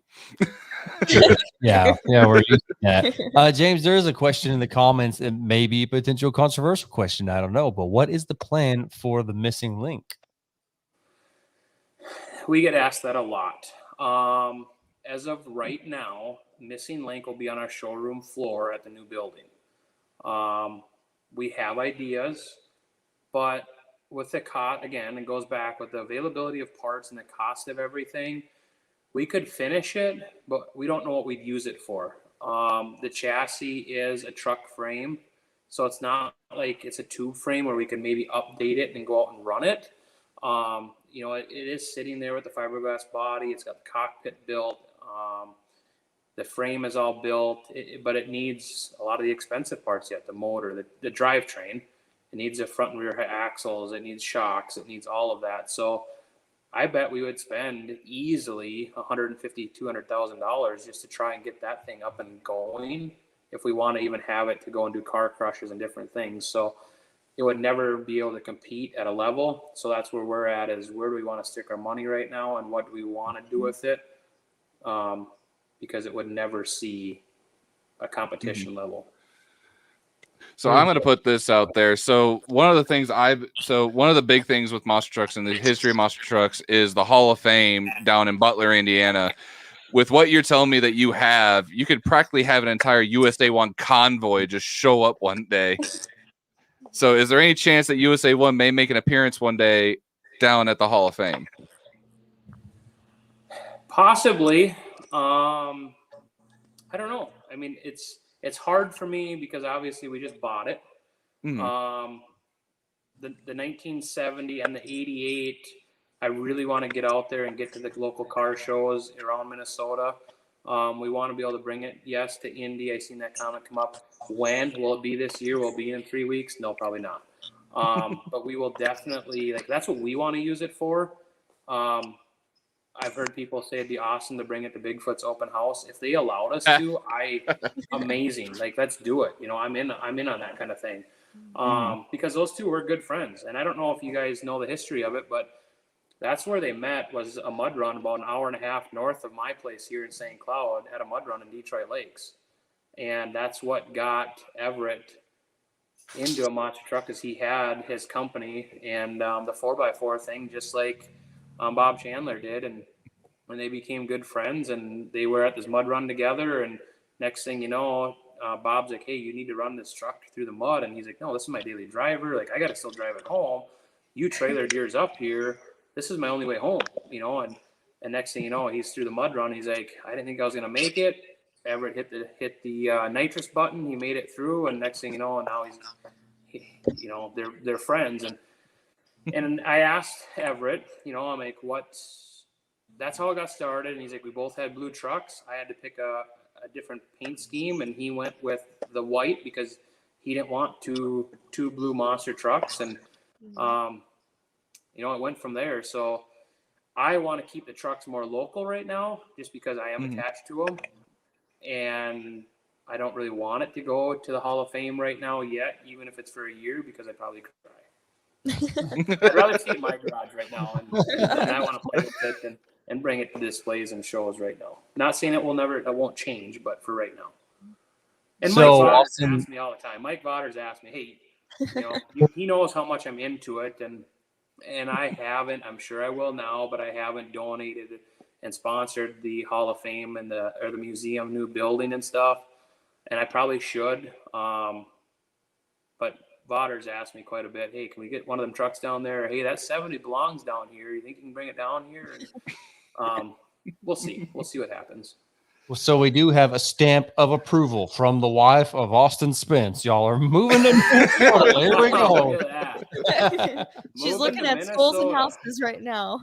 B: Yeah, we're used to that. James, there is a question in the comments. It may be a potential controversial question. I don't know, but what is the plan for the missing link?
E: We get asked that a lot. As of right now, missing link will be on our showroom floor at the new building. We have ideas, but with the cost, again, it goes back with the availability of parts and the cost of everything. We could finish it, but we don't know what we'd use it for. The chassis is a truck frame, so it's not like it's a tube frame where we can maybe update it and go out and run it. It is sitting there with the fiberglass body. It's got the cockpit built. The frame is all built, but it needs a lot of the expensive parts yet. The motor, the drivetrain. It needs the front and rear axles. It needs shocks. It needs all of that. So I bet we would spend easily $150,000, $200,000 just to try and get that thing up and going if we want to even have it to go and do car crushes and different things. So it would never be able to compete at a level. So that's where we're at, is where do we want to stick our money right now and what do we want to do with it? Because it would never see a competition level.
D: So I'm going to put this out there. So one of the big things with monster trucks and the history of monster trucks is the Hall of Fame down in Butler, Indiana. With what you're telling me that you have, you could practically have an entire USA-1 convoy just show up one day. So is there any chance that USA-1 may make an appearance one day down at the Hall of Fame?
E: Possibly. I don't know. I mean, it's hard for me because obviously we just bought it.
D: Mm-hmm.
E: The 1970 and the 88, I really want to get out there and get to the local car shows around Minnesota. We want to be able to bring it, yes, to Indy. I seen that comment come up. When will it be this year? Will it be in 3 weeks? No, probably not. But we will definitely, like, that's what we want to use it for. I've heard people say it'd be awesome to bring it to Bigfoot's open house. If they allowed us to, amazing. Like, let's do it. You know, I'm in on that kind of thing. Because those two were good friends. And I don't know if you guys know the history of it, but that's where they met, was a mud run about an hour and a half north of my place here in St. Cloud at a mud run in Detroit Lakes. And that's what got Everett into a monster truck, as he had his company and the 4x4 thing, just like Bob Chandler did. And when they became good friends and they were at this mud run together, and next thing you know, Bob's like, hey, you need to run this truck through the mud. And he's like, no, this is my daily driver. Like, I got to still drive it home. You trailered yours up here. This is my only way home, you know? And next thing you know, he's through the mud run. He's like, I didn't think I was going to make it. Everett hit the nitrous button. He made it through. And next thing you know, now you know, they're friends. And I asked Everett, you know, I'm like, that's how it got started. And he's like, we both had blue trucks. I had to pick a different paint scheme, and he went with the white because he didn't want two blue monster trucks. And, you know, it went from there. So I want to keep the trucks more local right now, just because I am attached to them. And I don't really want it to go to the Hall of Fame right now yet, even if it's for a year, because I'd probably cry. I'd rather see it in my garage right now, and I want to play with it and bring it to displays and shows right now. Not saying it won't change, but for right now. And so, Mike Vaughters asks me all the time. Mike Vaughters asks me, hey, you know, he knows how much I'm into it, and I haven't. I'm sure I will now, but I haven't donated and sponsored the Hall of Fame and the museum new building and stuff. And I probably should. But Vaughters asked me quite a bit, hey, can we get one of them trucks down there? Hey, that 70 belongs down here. You think you can bring it down here? And, we'll see. We'll see what happens.
B: Well, so we do have a stamp of approval from the wife of Austin Spence. Y'all are moving to Minnesota. Here we go.
E: Look at that.
C: She's
E: Moving
C: looking
E: to
C: at schools and
E: Minnesota.
C: houses right now.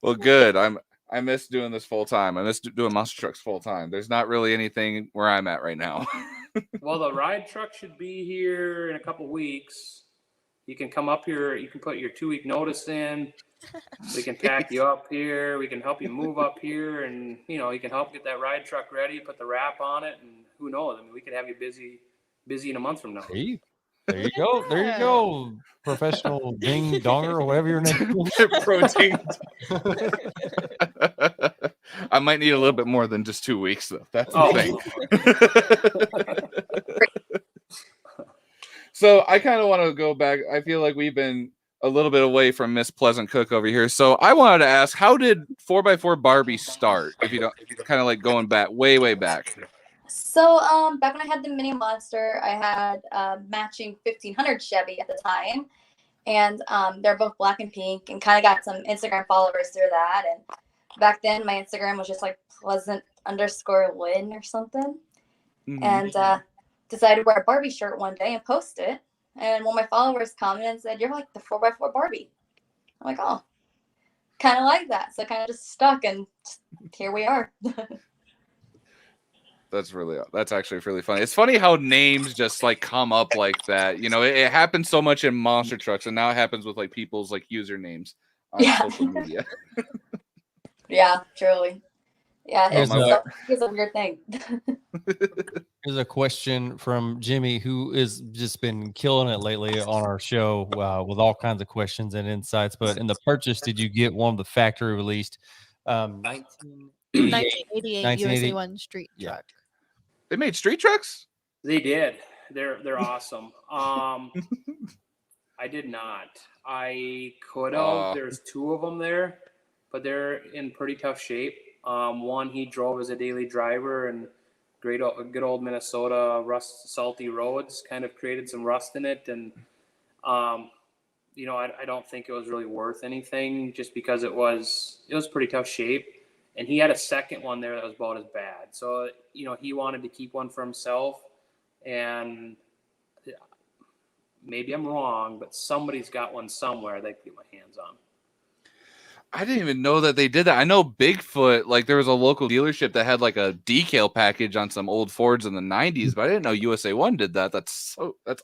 D: Well, good. I miss doing this full time. I miss doing monster trucks full time. There's not really anything where I'm at right now.
E: Well, the ride truck should be here in a couple weeks. You can come up here. You can put your 2-week notice in. We can pack you up here. We can help you move up here, and you know, you can help get that ride truck ready, put the wrap on it, and who knows? I mean, we could have you busy in a month from now.
B: Hey, there you go. There you go. Professional ding donger or whatever your name is.
D: Protein. I might need a little bit more than just 2 weeks, though. That's the thing. So I kind of want to go back. I feel like we've been a little bit away from Miss Pleasant Cook over here. So I wanted to ask, how did 4x4 Barbie start? If you kind of like going back, way back.
F: So back when I had the Mini Monster, I had matching 1500 Chevy at the time. And they're both black and pink, and kind of got some Instagram followers through that. And back then my Instagram was just like Pleasant_Lynn or something. And decided to wear a Barbie shirt one day and post it. And one of my followers commented and said, you're like the 4x4 Barbie. I'm like, oh, kind of like that. So kind of just stuck, and here we are.
D: That's actually really funny. It's funny how names just like come up like that. You know, it happens so much in monster trucks, and now it happens with like people's like usernames on social media.
F: Yeah, truly. Yeah, it's a weird thing.
B: Here's a question from Jimmy, who has just been killing it lately on our show with all kinds of questions and insights. But in the purchase, did you get one of the factory released
C: 1988 USA-1 street truck?
D: They made street trucks?
E: They did. They're awesome. I did not. I could have. There's 2 of them there, but they're in pretty tough shape. One he drove as a daily driver, and good old Minnesota salty roads kind of created some rust in it, and you know, I don't think it was really worth anything just because it was pretty tough shape. And he had a second one there that was about as bad. So, you know, he wanted to keep one for himself. And maybe I'm wrong, but somebody's got one somewhere that I can get my hands on.
D: I didn't even know that they did that. I know Bigfoot, like there was a local dealership that had like a decal package on some old Fords in the 90s, but I didn't know USA-1 did that. That's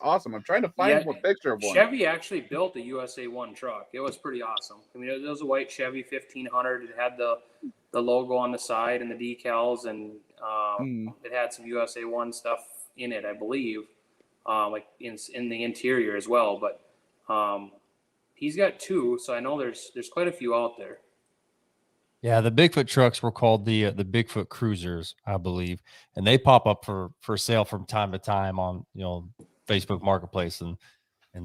D: awesome. I'm trying to find a picture of one.
E: Chevy actually built a USA-1 truck. It was pretty awesome. I mean, it was a white Chevy 1500. It had the logo on the side and the decals, and it had some USA-1 stuff in it, I believe, like in the interior as well. But he's got 2, so I know there's quite a few out there.
B: Yeah, the Bigfoot trucks were called the Bigfoot Cruisers, I believe, and they pop up for sale from time to time on Facebook Marketplace and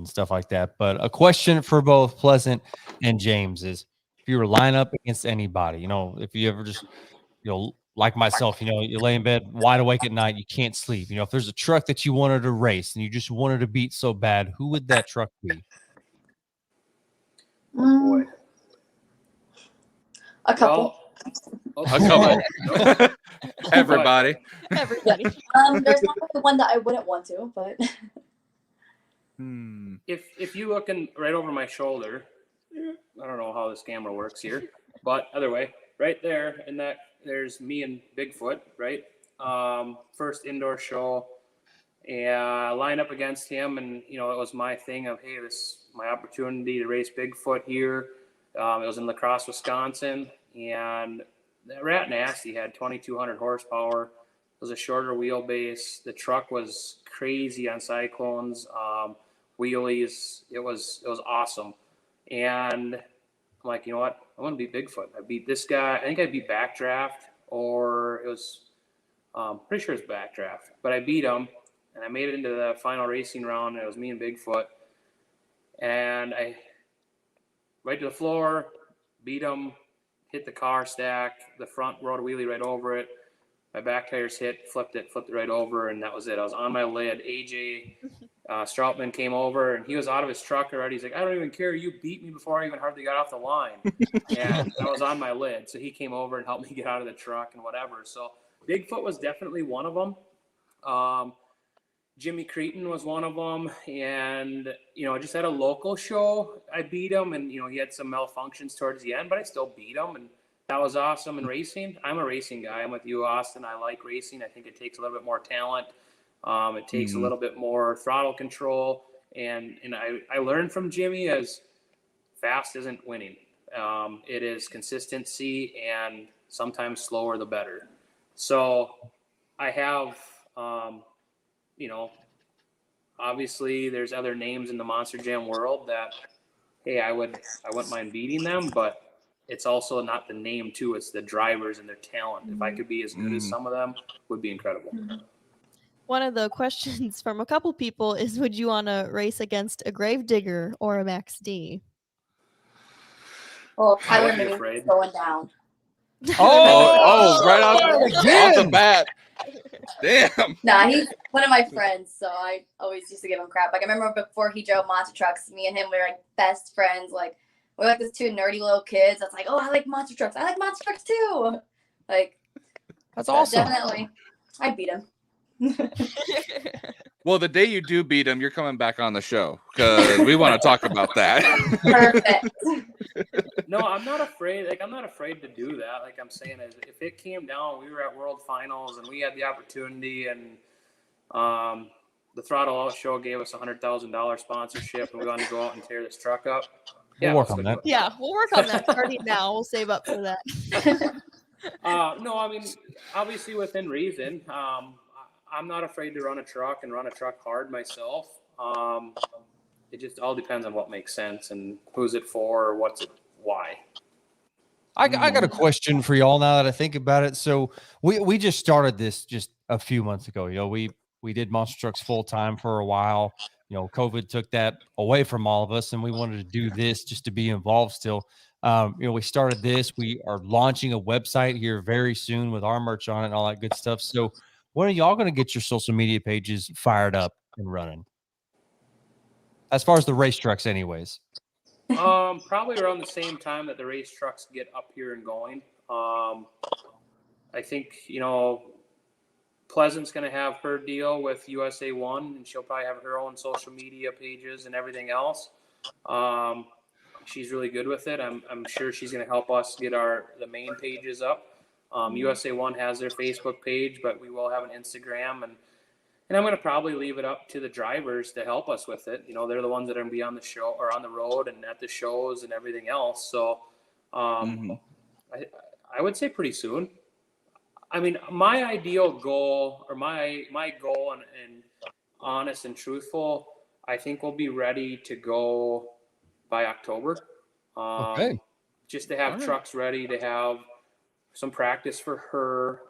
B: stuff like that. But a question for both Pleasant and James is: if you were line up against anybody, if you ever just like myself, you lay in bed wide awake at night, you can't sleep. If there's a truck that you wanted to race and you just wanted to beat so bad, who would that truck be?
E: Oh boy.
F: A couple.
D: Everybody.
F: There's not one that I wouldn't want to, but
E: if you looking right over my shoulder, I don't know how this camera works here, but other way, right there, and there's me and Bigfoot, right? First indoor show, and I lined up against him, and it was my thing of, hey, this is my opportunity to race Bigfoot here. It was in La Crosse, Wisconsin, and that Rat Nasty had 2,200 horsepower. It was a shorter wheelbase. The truck was crazy on cyclones, wheelies. It was awesome. And I'm like, you know what? I want to beat Bigfoot. I beat this guy. I think I beat Backdraft, or it was pretty sure it's Backdraft. But I beat him, and I made it into the final racing round. And it was me and Bigfoot. And I right to the floor, beat him, hit the car stack, the front rode a wheelie right over it. My back tires hit, flipped it right over, and that was it. I was on my lid. AJ Stroutman came over, and he was out of his truck already. He's like, I don't even care. You beat me before I even hardly got off the line. And I was on my lid. So he came over and helped me get out of the truck and whatever. So Bigfoot was definitely one of them. Jimmy Cretin was one of them. And, just at a local show, I beat him. And, he had some malfunctions towards the end, but I still beat him. And that was awesome in racing. I'm a racing guy. I'm with you, Austin. I like racing. I think it takes a little bit more talent. It takes a little bit more throttle control. And I learned from Jimmy as fast isn't winning. It is consistency, and sometimes slower the better. So I have, obviously there's other names in the Monster Jam world that, hey, I wouldn't mind beating them, but it's also not the name too. It's the drivers and their talent. If I could be as good as some of them, would be incredible.
C: One of the questions from a couple people is, would you want to race against a Gravedigger or a Max D?
F: Well, Tyler Moon's going down.
D: Right off the bat. Damn.
F: Nah, he's one of my friends, so I always used to give him crap. Like, I remember before he drove monster trucks, me and him were like best friends. Like, we're like these 2 nerdy little kids that's like, oh, I like monster trucks. I like monster trucks too. Like,
B: that's awesome.
F: Definitely. I beat him.
D: Well, the day you do beat him, you're coming back on the show because we want to talk about that.
F: Perfect.
E: No, I'm not afraid. Like, I'm not afraid to do that. Like I'm saying, is if it came down, we were at World Finals and we had the opportunity, and the Throttle Out show gave us $100,000 sponsorship, and we wanted to go out and tear this truck up.
B: We'll work on that.
C: Yeah, we'll work on that starting now. We'll save up for that.
E: No, I mean, obviously within reason. I'm not afraid to run a truck and run a truck hard myself. It just all depends on what makes sense and who's it for or what's it, why.
B: I got a question for y'all now that I think about it. So we just started this just a few months ago. You know, we did monster trucks full time for a while. You know, COVID took that away from all of us, and we wanted to do this just to be involved still. You know, we started this. We are launching a website here very soon with our merch on it and all that good stuff. So when are y'all going to get your social media pages fired up and running? As far as the race trucks, anyways.
E: Probably around the same time that the race trucks get up here and going. I think, you know, Pleasant's going to have her deal with USA-1, and she'll probably have her own social media pages and everything else. She's really good with it. I'm sure she's going to help us get the main pages up. USA-1 has their Facebook page, but we will have an Instagram, and I'm going to probably leave it up to the drivers to help us with it. You know, they're the ones that are going to be on the show or on the road and at the shows and everything else. So I would say pretty soon. I mean, my ideal goal, or my goal, and honest and truthful, I think we'll be ready to go by October.
B: Okay.
E: Just to have trucks ready, to have some practice for her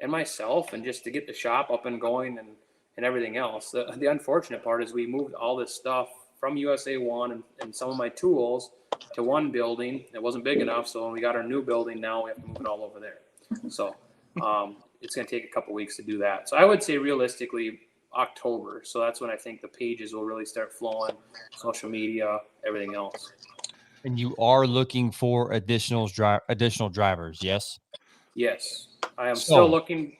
E: and myself, and just to get the shop up and going and everything else. The unfortunate part is we moved all this stuff from USA-1 and some of my tools to one building. It wasn't big enough, so when we got our new building, now we have to move it all over there. So it's going to take a couple weeks to do that. So I would say realistically October. So that's when I think the pages will really start flowing, social media, everything else.
B: And you are looking for additional drivers, yes?
E: Yes, I am still looking.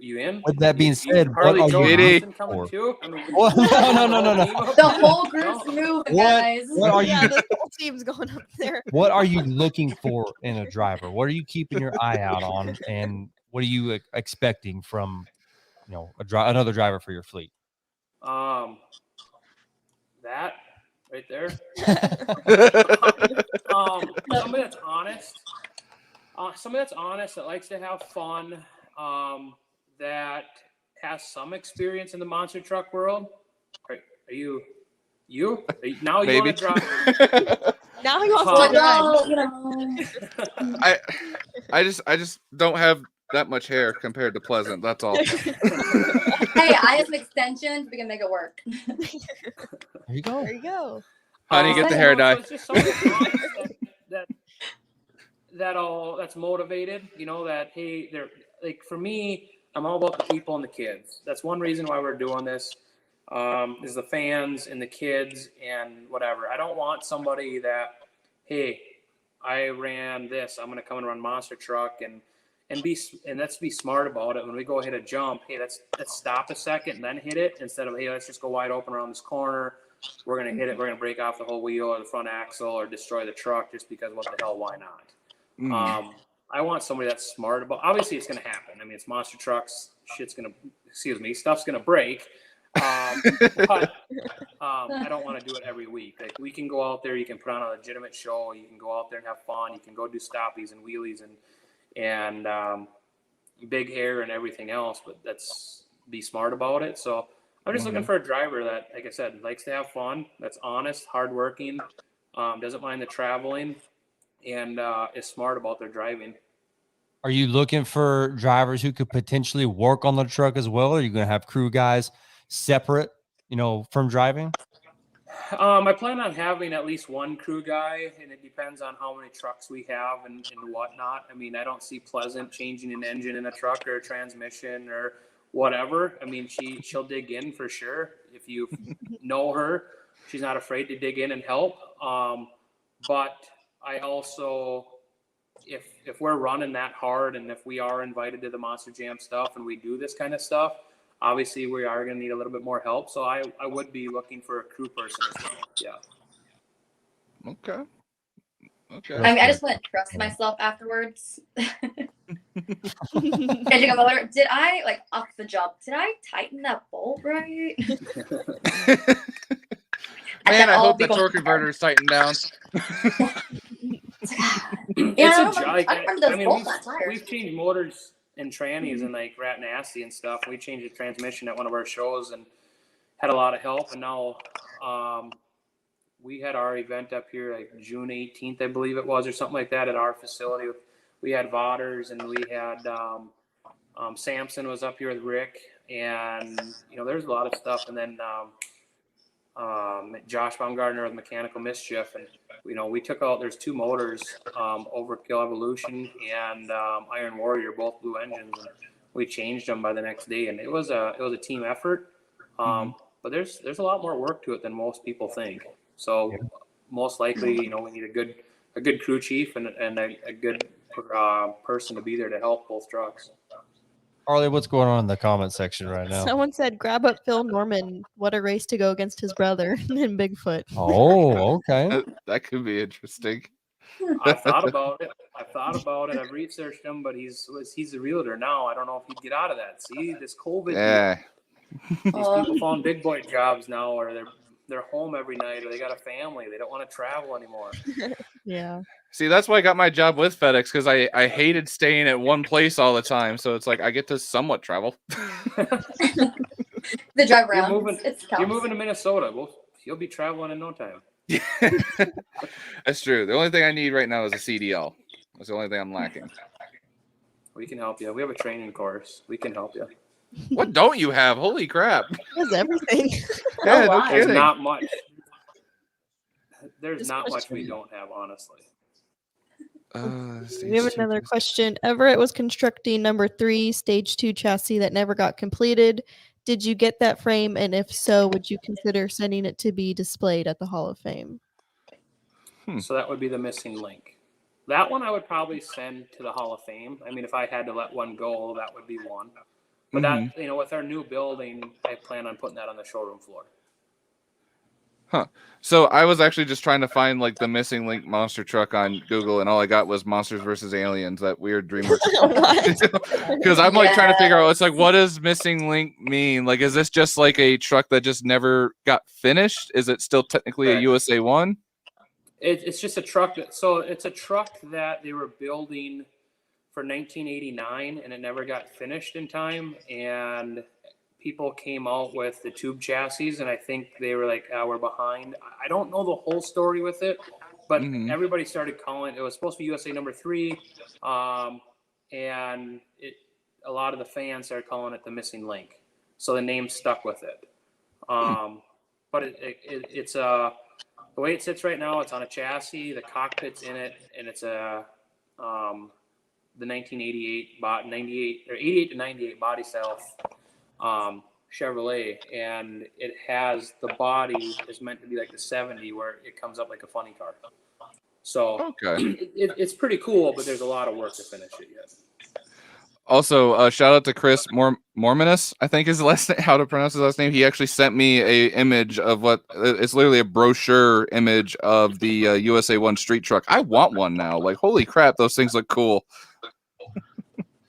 E: You in?
B: With that being said,
E: Harley
B: what are you
E: Johnson coming too? I mean,
B: no.
F: The whole group's moving, guys.
B: What are you?
C: Yeah, the whole team's going up there.
B: What are you looking for in a driver? What are you keeping your eye out on, and what are you expecting from, you know, another driver for your fleet?
E: That right there. Somebody that's honest. Somebody that's honest, that likes to have fun, that has some experience in the monster truck world. Are you now you want to drive?
C: Now he wants to drive.
D: I just don't have that much hair compared to Pleasant. That's all.
F: Hey, I have some extensions. We can make it work.
B: There you go.
C: There you go.
D: Honey, get the hair dye.
E: So it's just somebody that's motivated. You know, that hey, they're like, for me, I'm all about the people and the kids. That's one reason why we're doing this. Is the fans and the kids and whatever. I don't want somebody that, hey, I ran this, I'm going to come and run monster truck and let's be smart about it. When we go hit a jump, hey, let's stop a second and then hit it, instead of, hey, let's just go wide open around this corner. We're going to hit it. We're going to break off the whole wheel or the front axle or destroy the truck just because what the hell, why not? I want somebody that's smart about, obviously it's going to happen. I mean, it's monster trucks. Stuff's going to break. But I don't want to do it every week. Like, we can go out there, you can put on a legitimate show, you can go out there and have fun, you can go do stoppies and wheelies and big hair and everything else, but be smart about it. So I'm just looking for a driver that, like I said, likes to have fun, that's honest, hardworking, doesn't mind the traveling, and is smart about their driving.
B: Are you looking for drivers who could potentially work on the truck as well? Or are you going to have crew guys separate, you know, from driving?
E: I plan on having at least one crew guy, and it depends on how many trucks we have and whatnot. I mean, I don't see Pleasant changing an engine in a truck or a transmission or whatever. I mean, she'll dig in for sure. If you know her, she's not afraid to dig in and help. But I also, if we're running that hard and if we are invited to the Monster Jam stuff and we do this kind of stuff, obviously we are going to need a little bit more help. So I would be looking for a crew person as well. Yeah.
D: Okay. Okay.
F: I mean, I just wouldn't trust myself afterwards. Changing a motor. Did I, like, off the job, did I tighten that bolt right?
D: Man, I hope the torque converter is tightened down.
E: I mean, we've changed motors and trannies and like rat nasty and stuff. We changed the transmission at one of our shows and had a lot of help. And now we had our event up here like June 18th, I believe it was, or something like that at our facility. We had Vodders and we had Samson was up here with Rick, and there's a lot of stuff. And then Josh Baumgartner with Mechanical Mischief, and we took out. There's two motors, Overkill Evolution and Iron Warrior, both blue engines, and we changed them by the next day. And it was a team effort, but there's a lot more work to it than most people think. So most likely, we need a good crew chief and a good person to be there to help both trucks.
B: Harley, what's going on in the comment section right now?
C: Someone said, grab up Phil Norman. What a race to go against his brother in Bigfoot.
B: Oh, okay.
D: That could be interesting.
E: I've thought about it. I've researched him, but he's a realtor now. I don't know if he'd get out of that. See, this COVID.
D: Yeah.
E: These people found big boy jobs now, or they're home every night, or they got a family. They don't want to travel anymore.
C: Yeah.
D: See, that's why I got my job with FedEx, because I hated staying at one place all the time. So it's like I get to somewhat travel.
F: The drive around.
E: You're moving to Minnesota. Well, you'll be traveling in no time.
D: That's true. The only thing I need right now is a CDL. That's the only thing I'm lacking.
E: We can help you. We have a training course. We can help you.
D: What don't you have? Holy crap.
C: That's everything.
D: Yeah, no
E: There's
D: kidding.
E: not much. There's not much we don't have, honestly.
C: We have another question. Everett was constructing number 3 stage 2 chassis that never got completed. Did you get that frame? And if so, would you consider sending it to be displayed at the Hall of Fame?
E: So that would be the missing link. That one I would probably send to the Hall of Fame. I mean, if I had to let one go, that would be one. But that, with our new building, I plan on putting that on the showroom floor.
D: Huh. So I was actually just trying to find like the missing link monster truck on Google, and all I got was Monsters versus Aliens, that weird DreamWorks. Because I'm like trying to figure out, it's like, what does missing link mean? Like, is this just like a truck that just never got finished? Is it still technically a USA-1?
E: It's just a truck. It's a truck that they were building for 1989, and it never got finished in time. And people came out with the tube chassis, and I think they were like, we're behind. I don't know the whole story with it, but everybody started calling it was supposed to be USA number 3, and a lot of the fans started calling it the missing link, so the name stuck with it. But it's the way it sits right now. It's on a chassis, the cockpit's in it, and it's a the 1988 98 or 88 to 98 body style Chevrolet, and it has the body is meant to be like the 70, where it comes up like a funny car. So it's pretty cool, but there's a lot of work to finish it yet.
D: Also, shout out to Chris Mormonis, I think is the last name, how to pronounce his last name. He actually sent me a image of it's literally a brochure image of the USA-1 street truck. I want one now. Like, holy crap, those things look cool.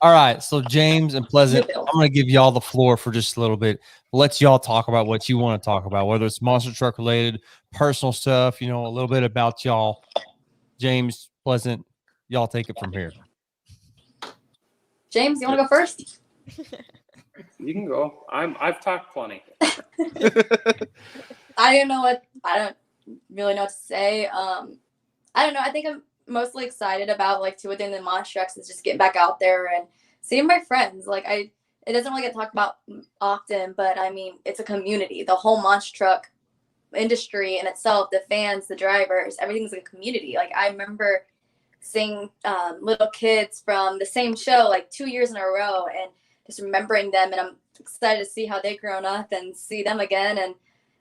B: All right, so James and Pleasant, I'm going to give y'all the floor for just a little bit. Let y'all talk about what you want to talk about, whether it's monster truck related, personal stuff, a little bit about y'all. James, Pleasant, y'all take it from here.
F: James, you want to go first?
E: You can go. I've talked plenty.
F: I don't really know what to say. I don't know. I think I'm mostly excited about within the monster trucks is just getting back out there and seeing my friends. It doesn't really get talked about often, but I mean, it's a community. The whole monster truck industry in itself, the fans, the drivers, everything's a community. I remember seeing little kids from the same show 2 years in a row and just remembering them, and I'm excited to see how they've grown up and see them again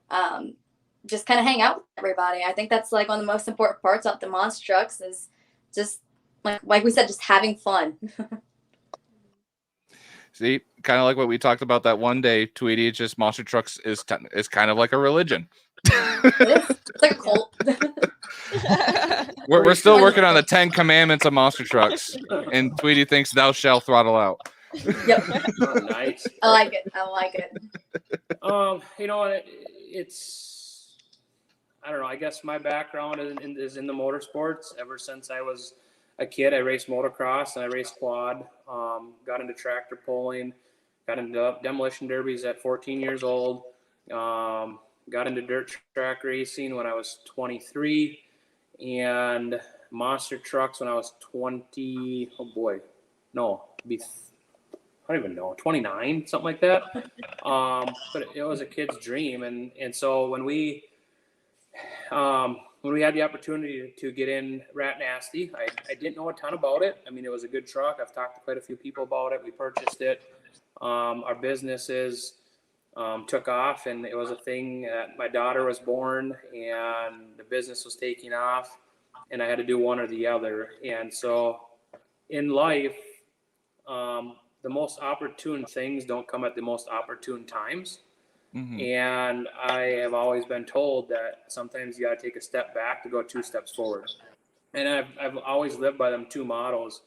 F: and just kind of hang out with everybody. I think that's one of the most important parts of the monster trucks is just like we said, just having fun.
D: See, kind of like what we talked about that one day, Tweety. It's just monster trucks is kind of like a religion.
F: It's like a cult.
D: We're still working on the 10 commandments of monster trucks, and Tweety thinks thou shalt throttle out.
F: Yep.
E: Oh, nice.
F: I like it. I like it.
E: You know, it's I don't know. I guess my background is in the motorsports. Ever since I was a kid, I raced motocross and I raced quad. Got into tractor pulling, got into demolition derbies at 14 years old. Got into dirt track racing when I was 23, and monster trucks when I was 20. Oh boy, no, I don't even know, 29, something like that. But it was a kid's dream, and so when we had the opportunity to get in Rat Nasty, I didn't know a ton about it. I mean, it was a good truck. I've talked to quite a few people about it. We purchased it. Our businesses took off, and it was a thing that my daughter was born, and the business was taking off, and I had to do one or the other. And so in life, the most opportune things don't come at the most opportune times.
D: Mm-hmm.
E: And I have always been told that sometimes you got to take a step back to go 2 steps forward. And I've always lived by them 2 mottos.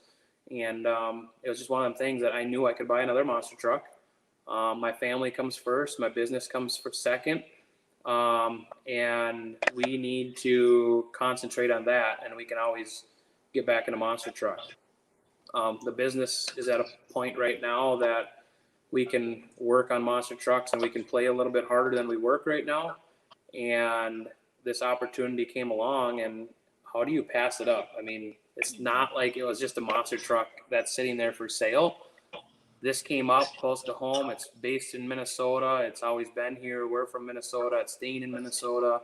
E: And it was just one of them things that I knew I could buy another monster truck. My family comes first. My business comes for second. And we need to concentrate on that. And we can always get back in a monster truck. The business is at a point right now that we can work on monster trucks and we can play a little bit harder than we work right now. And this opportunity came along, and how do you pass it up? I mean, it's not like it was just a monster truck that's sitting there for sale. This came up close to home. It's based in Minnesota. It's always been here. We're from Minnesota. It's staying in Minnesota.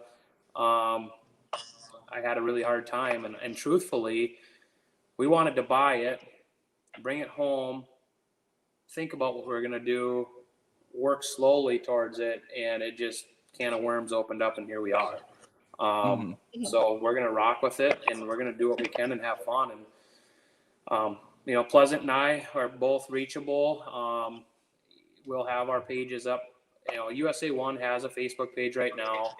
E: I had a really hard time. And truthfully, we wanted to buy it, bring it home, think about what we're going to do, work slowly towards it, and it just can of worms opened up, and here we are. So we're going to rock with it, and we're going to do what we can and have fun. And, you know, Pleasant and I are both reachable. We'll have our pages up. You know, USA-1 has a Facebook page right now.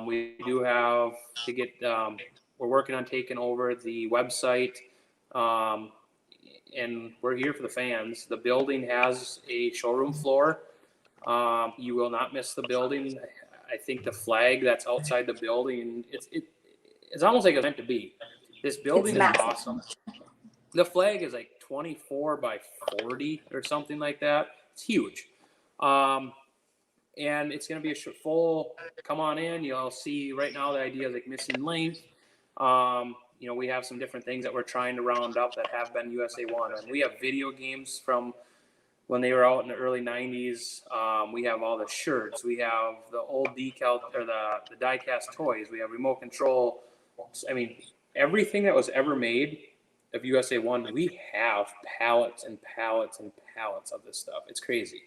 E: We do have to get, we're working on taking over the website. And we're here for the fans. The building has a showroom floor. You will not miss the building. I think the flag that's outside the building, it's almost like it's meant to be. This building is awesome. The flag is like 24 by 40 or something like that. It's huge. And it's going to be a full, come on in. You'll see right now the idea is like missing length. You know, we have some different things that we're trying to round up that have been USA-1. And we have video games from when they were out in the early 90s. We have all the shirts. We have the old decal or the die-cast toys. We have remote control. I mean, everything that was ever made of USA-1, we have pallets and pallets and pallets of this stuff. It's crazy.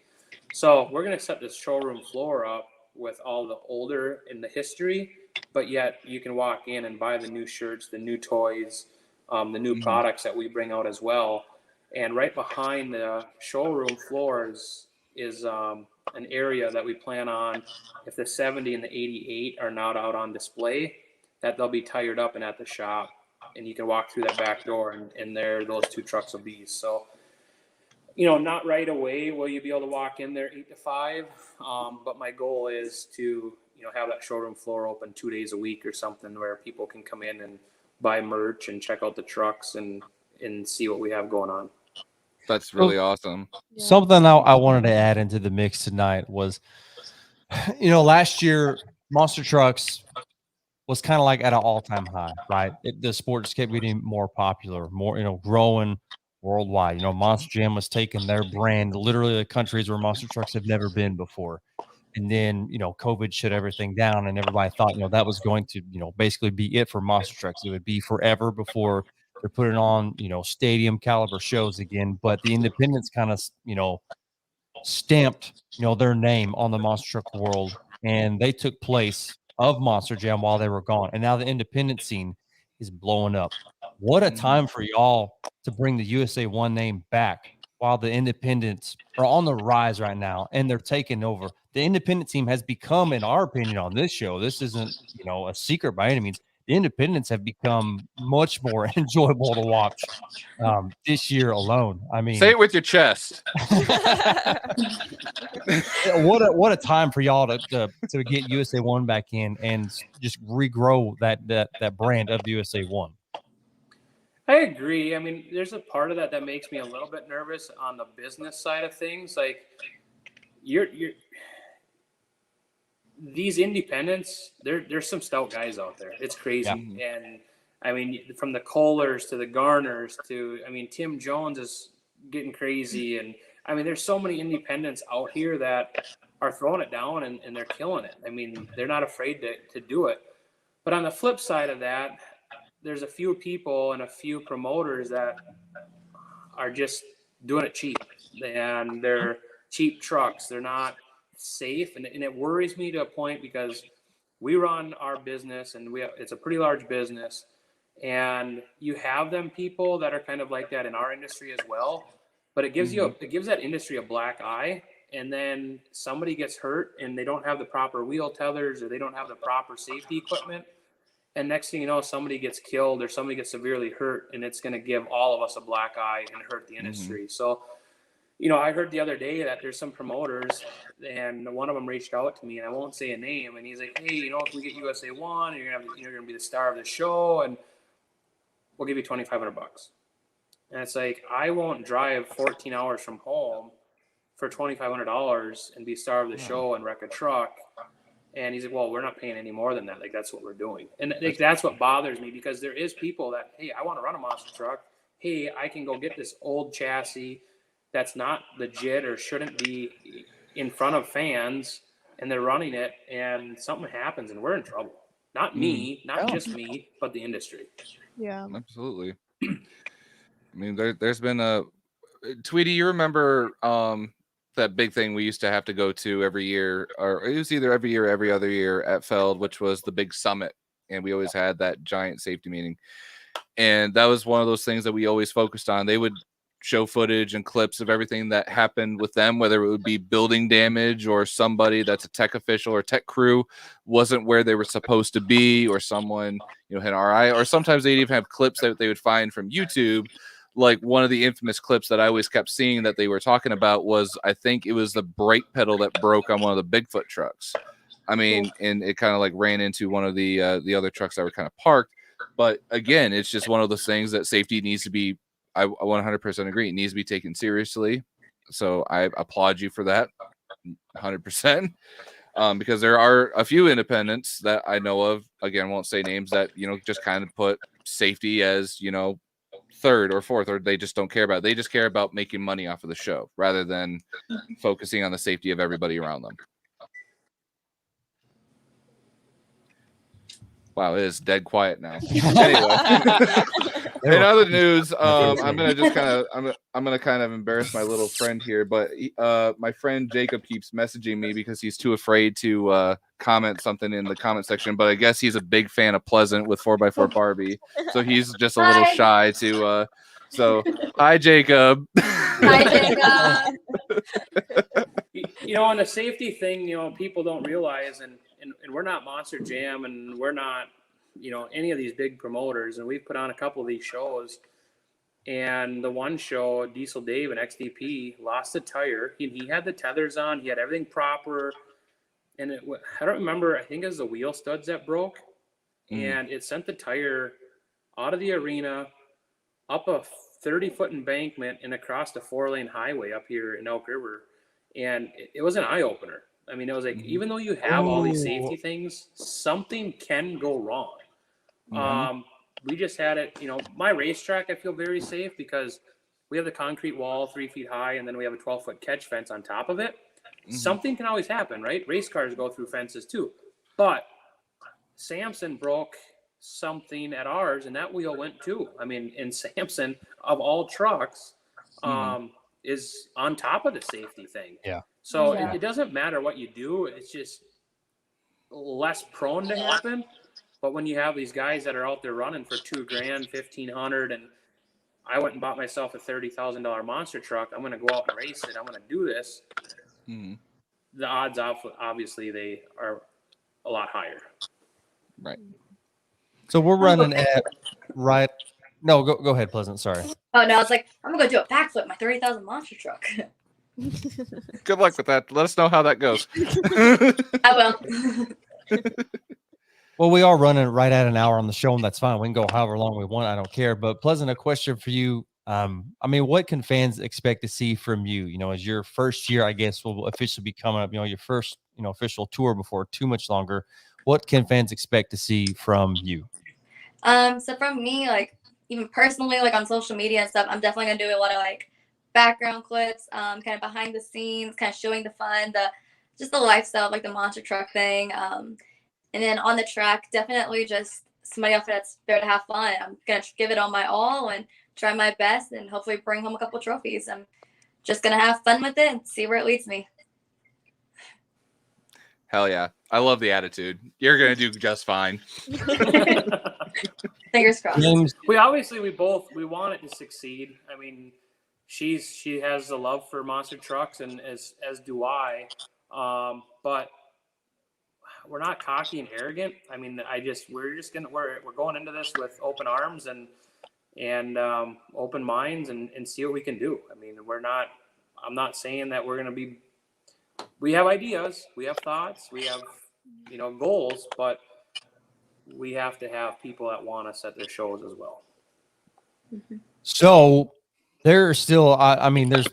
E: So we're going to set this showroom floor up with all the older in the history, but yet you can walk in and buy the new shirts, the new toys, the new products that we bring out as well. And right behind the showroom floors is an area that we plan on, if the 70 and the 88 are not out on display, that they'll be tired up and at the shop. And you can walk through that back door, and there those 2 trucks will be. So, you know, not right away will you be able to walk in there 8 to 5. But my goal is to, you know, have that showroom floor open 2 days a week or something where people can come in and buy merch and check out the trucks and see what we have going on.
D: That's really awesome.
C: Yeah.
B: Something I wanted to add into the mix tonight was, you know, last year monster trucks was kind of like at an all-time high, right? The sport just kept getting more popular, more, you know, growing worldwide. You know, Monster Jam was taking their brand literally to countries where monster trucks have never been before. And then, you know, COVID shut everything down, and everybody thought, you know, that was going to, you know, basically be it for monster trucks. It would be forever before they're putting on, you know, stadium caliber shows again. But the independents kind of, you know, stamped, you know, their name on the monster truck world, and they took place of Monster Jam while they were gone. And now the independent scene is blowing up. What a time for y'all to bring the USA-1 name back while the independents are on the rise right now and they're taking over. The independent team has become, in our opinion on this show, this isn't, a secret by any means. The independents have become much more enjoyable to watch this year alone. I mean,
D: say it with your chest.
B: what a time for y'all to get USA-1 back in and just regrow that brand of USA-1.
E: I agree. I mean, there's a part of that makes me a little bit nervous on the business side of things. Like, you're these independents, there's some stout guys out there. It's crazy.
B: Yeah.
E: And I mean, from the Kohlers to the Garners to, I mean, Tim Jones is getting crazy. And I mean, there's so many independents out here that are throwing it down and they're killing it. I mean, they're not afraid to do it. But on the flip side of that, there's a few people and a few promoters that are just doing it cheap, and they're cheap trucks. They're not safe. And it worries me to a point because we run our business and it's a pretty large business, and you have them people that are kind of like that in our industry as well, but it gives it gives that industry a black eye. And then somebody gets hurt and they don't have the proper wheel tethers or they don't have the proper safety equipment. And next thing you know, somebody gets killed or somebody gets severely hurt, and it's going to give all of us a black eye and hurt the industry. So, I heard the other day that there's some promoters, and one of them reached out to me, and I won't say a name, and he's like, "Hey, if we get USA-1, you're going to be the star of the show, and we'll give you $2,500 bucks." And it's like, I won't drive 14 hours from home for $2,500 and be star of the show and wreck a truck. And he's like, "Well, we're not paying any more than that. Like, that's what we're doing." And like, that's what bothers me, because there is people that, hey, I want to run a monster truck. Hey, I can go get this old chassis that's not legit or shouldn't be in front of fans, and they're running it, and something happens, and we're in trouble. Not me, not just me, but the industry.
C: Yeah,
D: Absolutely. I mean, there's been a Tweety. You remember that big thing we used to have to go to every year, or it was either every year or every other year at Feld, which was the big summit. And we always had that giant safety meeting. And that was one of those things that we always focused on. They would show footage and clips of everything that happened with them, whether it would be building damage or somebody that's a tech official or tech crew wasn't where they were supposed to be, or someone, had an RI, or sometimes they'd even have clips that they would find from YouTube. Like, one of the infamous clips that I always kept seeing that they were talking about was, I think it was the brake pedal that broke on one of the Bigfoot trucks. I mean, and it kind of like ran into one of the other trucks that were kind of parked. But again, it's just one of those things that safety needs to be, I 100% agree, it needs to be taken seriously. So I applaud you for that 100%. Because there are a few independents that I know of, again, won't say names, that, just kind of put safety as, third or fourth, or they just don't care about it. They just care about making money off of the show rather than focusing on the safety of everybody around them. Wow, it is dead quiet now. Anyway, in other news, I'm gonna kind of embarrass my little friend here, but my friend Jacob keeps messaging me because he's too afraid to comment something in the comment section. But I guess he's a big fan of Pleasant with 4x4 Barbie, so he's just a little shy to. So, hi, Jacob.
F: Hi, Jacob.
E: On the safety thing, people don't realize, and we're not Monster Jam, and we're not, any of these big promoters, and we've put on a couple of these shows. And the one show, Diesel Dave and XDP lost a tire. He had the tethers on, he had everything proper, and I don't remember. I think it was the wheel studs that broke, and it sent the tire out of the arena, up a 30-foot embankment, and across the 4-lane highway up here in Elk River. And it was an eye-opener. I mean, it was like, even though you have all these safety things, something can go wrong. We just had it, my racetrack, I feel very safe because we have the concrete wall 3 feet high, and then we have a 12-foot catch fence on top of it. Something can always happen, right? Race cars go through fences too. But Samson broke something at ours, and that wheel went too. I mean, and Samson, of all trucks, is on top of the safety thing.
B: Yeah.
E: So it doesn't matter what you do. It's just less prone to happen. But when you have these guys that are out there running for $2,000, $1,500, and I went and bought myself a $30,000 monster truck. I'm going to go out and race it. I'm going to do this.
D: Mhm.
E: The odds, obviously, they are a lot higher.
D: Right.
B: So we're running at right. No, go ahead, Pleasant. Sorry.
F: Oh no, I was like, I'm gonna go do a backflip in my 30,000 monster truck.
D: Good luck with that. Let us know how that goes.
F: I will.
B: Well, we are running right at an hour on the show, and that's fine. We can go however long we want. I don't care. But Pleasant, a question for you. I mean, what can fans expect to see from you? You know, as your first year, I guess, will officially be coming up. You know, your first, official tour before too much longer. What can fans expect to see from you?
F: So from me, like even personally, like on social media and stuff, I'm definitely gonna do a lot of like background clips, kind of behind the scenes, kind of showing the fun, just the lifestyle, like the monster truck thing. And then on the track, definitely just somebody out there that's there to have fun. I'm gonna give it all my all and try my best, and hopefully bring home a couple trophies. I'm just gonna have fun with it and see where it leads me.
D: Hell yeah. I love the attitude. You're going to do just fine.
F: Fingers crossed.
E: We want it to succeed. I mean, she has a love for monster trucks, and as do I. But we're not cocky and arrogant. I mean, we're going into this with open arms and open minds and see what we can do. I mean, I'm not saying that we're going to be. We have ideas, we have thoughts, we have goals, but we have to have people that want us at their shows as well.
B: So there's still, I mean, there's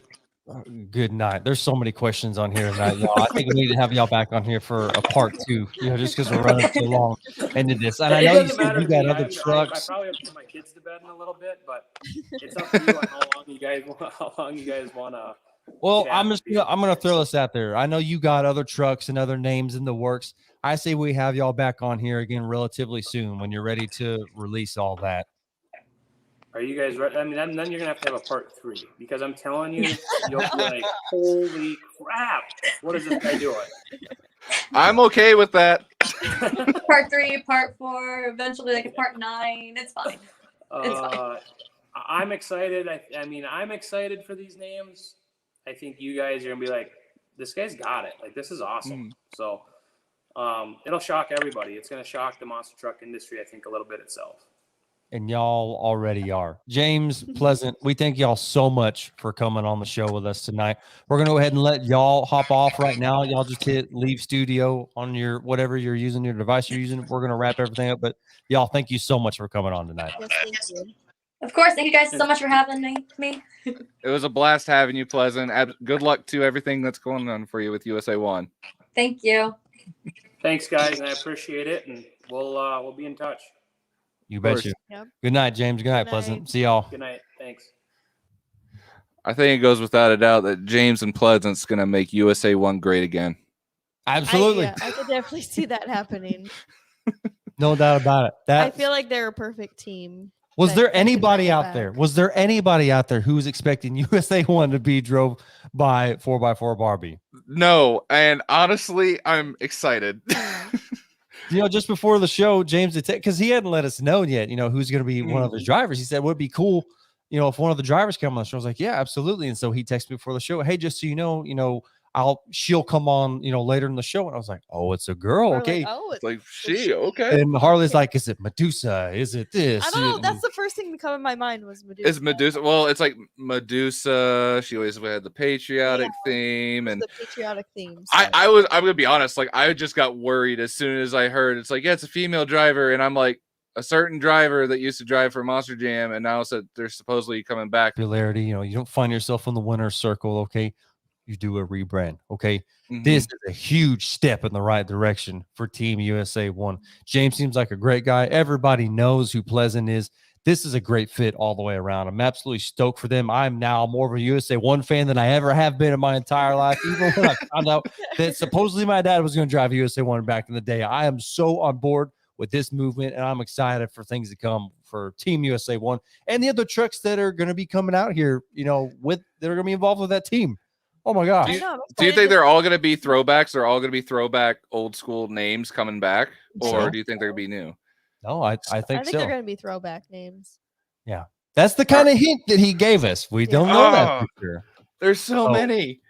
B: good night. There's so many questions on here tonight, y'all. I think we need to have y'all back on here for a part 2, just because we're running so long into this. And I know you said you got other trucks.
E: I probably have to put my kids to bed in a little bit, but it's up to you on how long you guys want to.
B: Well, I'm gonna throw this out there. I know you got other trucks and other names in the works. I say we have y'all back on here again relatively soon when you're ready to release all that.
E: Are you guys ready? I mean, then you're gonna have to have a part 3, because I'm telling you, you'll be like, holy crap, what is this guy doing?
D: I'm okay with that.
F: Part 3, part 4, eventually like a part 9. It's fine. It's fine.
E: I'm excited. I mean, I'm excited for these names. I think you guys are gonna be like, this guy's got it. Like, this is awesome. So it'll shock everybody. It's gonna shock the monster truck industry, I think, a little bit itself.
B: And y'all already are. James, Pleasant, we thank y'all so much for coming on the show with us tonight. We're going to go ahead and let y'all hop off right now. Y'all just hit leave studio on your whatever you're using, your device you're using. We're going to wrap everything up. But y'all, thank you so much for coming on tonight.
C: Yes, thank you.
F: Of course. Thank you guys so much for having me.
D: It was a blast having you, Pleasant. Good luck to everything that's going on for you with USA-1.
F: Thank you.
E: Thanks, guys, and I appreciate it. And we'll be in touch.
B: You betcha.
C: Yep.
B: Good night, James. Good night, Pleasant. See y'all.
E: Good night. Thanks.
D: I think it goes without a doubt that James and Pleasant's going to make USA-1 great again.
B: Absolutely.
C: I could definitely see that happening.
B: No doubt about it.
C: I feel like they're a perfect team.
B: Was there
C: that can
B: anybody
C: bring it
B: out
C: back.
B: there? Was there anybody out there who was expecting USA-1 to be drove by 4x4 Barbie?
D: No, and honestly, I'm excited.
B: Just before the show, James, because he hadn't let us know yet, who's going to be one of his drivers. He said, would it be cool, if one of the drivers come on the show? I was like, yeah, absolutely. And so he texted me before the show, hey, just so you know, she'll come on, later in the show. And I was like, oh, it's a girl.
C: We're
B: Okay.
C: like, oh,
D: It's like, she, okay.
B: And Harley's like, is it Medusa? Is it this?
C: I don't know. That's the first thing to come in my mind was Medusa.
D: It's Medusa. Well, it's like Medusa. She always had the patriotic theme, and
C: the patriotic themes.
D: I'm gonna be honest. Like, I just got worried as soon as I heard it's like, yeah, it's a female driver, and I'm like, a certain driver that used to drive for Monster Jam, and now said they're supposedly coming back.
B: Popularity, you don't find yourself in the winner's circle. Okay, you do a rebrand. Okay, this is a huge step in the right direction for Team USA-1. James seems like a great guy. Everybody knows who Pleasant is. This is a great fit all the way around. I'm absolutely stoked for them. I'm now more of a USA-1 fan than I ever have been in my entire life. Even when I found out that supposedly my dad was going to drive USA-1 back in the day, I am so on board with this movement, and I'm excited for things to come for Team USA-1 and the other trucks that are going to be coming out here, that are going to be involved with that team. Oh my gosh.
D: Do you think they're all going to be throwbacks? They're all going to be throwback old school names coming back? Or do you think they're going to be new?
B: No, I think so.
C: they're going to be throwback names.
B: Yeah. That's the kind of hint that he gave us. We don't know that
D: Oh.
B: for sure.
D: There's so many.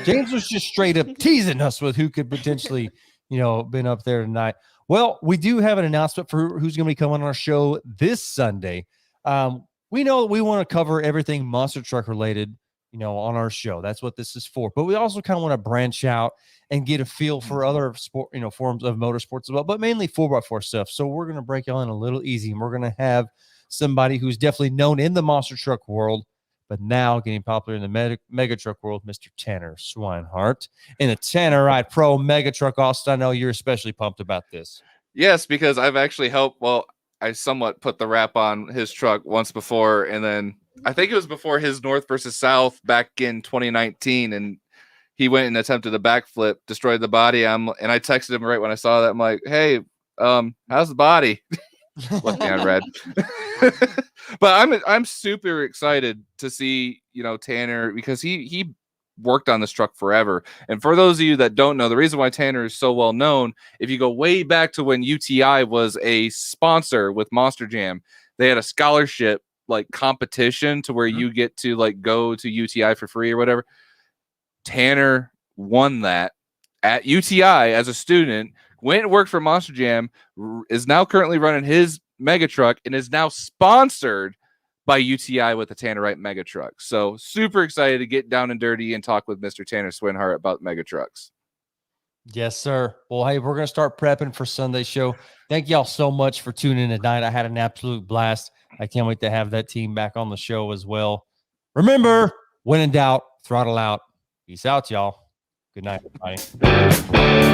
B: James was just straight up teasing us with who could potentially, been up there tonight. Well, we do have an announcement for who's going to be coming on our show this Sunday. We know that we want to cover everything monster truck related, on our show. That's what this is for. But we also kind of want to branch out and get a feel for other sport, forms of motorsports as well, but mainly 4x4 stuff. So we're going to break it on a little easy, and we're going to have somebody who's definitely known in the monster truck world, but now getting popular in the mega truck world, Mr. Tanner Swinehart in a Tannerite Pro mega truck. Austin, I know you're especially pumped about this.
D: Yes, because I've actually helped. Well, I somewhat put the wrap on his truck once before, and then I think it was before his North versus South back in 2019, and he went and attempted a backflip, destroyed the body. And I texted him right when I saw that. I'm like, "Hey, how's the body?" Left me on red. But I'm super excited to see Tanner, because he worked on this truck forever. And for those of you that don't know, the reason why Tanner is so well known, if you go way back to when UTI was a sponsor with Monster Jam, they had a scholarship competition to where you get to go to UTI for free or whatever. Tanner won that at UTI as a student, went and worked for Monster Jam, is now currently running his mega truck, and is now sponsored by UTI with the Tannerite mega truck. So super excited to get down and dirty and talk with Mr. Tanner Swinehart about mega trucks.
B: Yes, sir. Well, hey, we're going to start prepping for Sunday's show. Thank y'all so much for tuning in tonight. I had an absolute blast. I can't wait to have that team back on the show as well. Remember, when in doubt, throttle out. Peace out, y'all. Good night, everybody.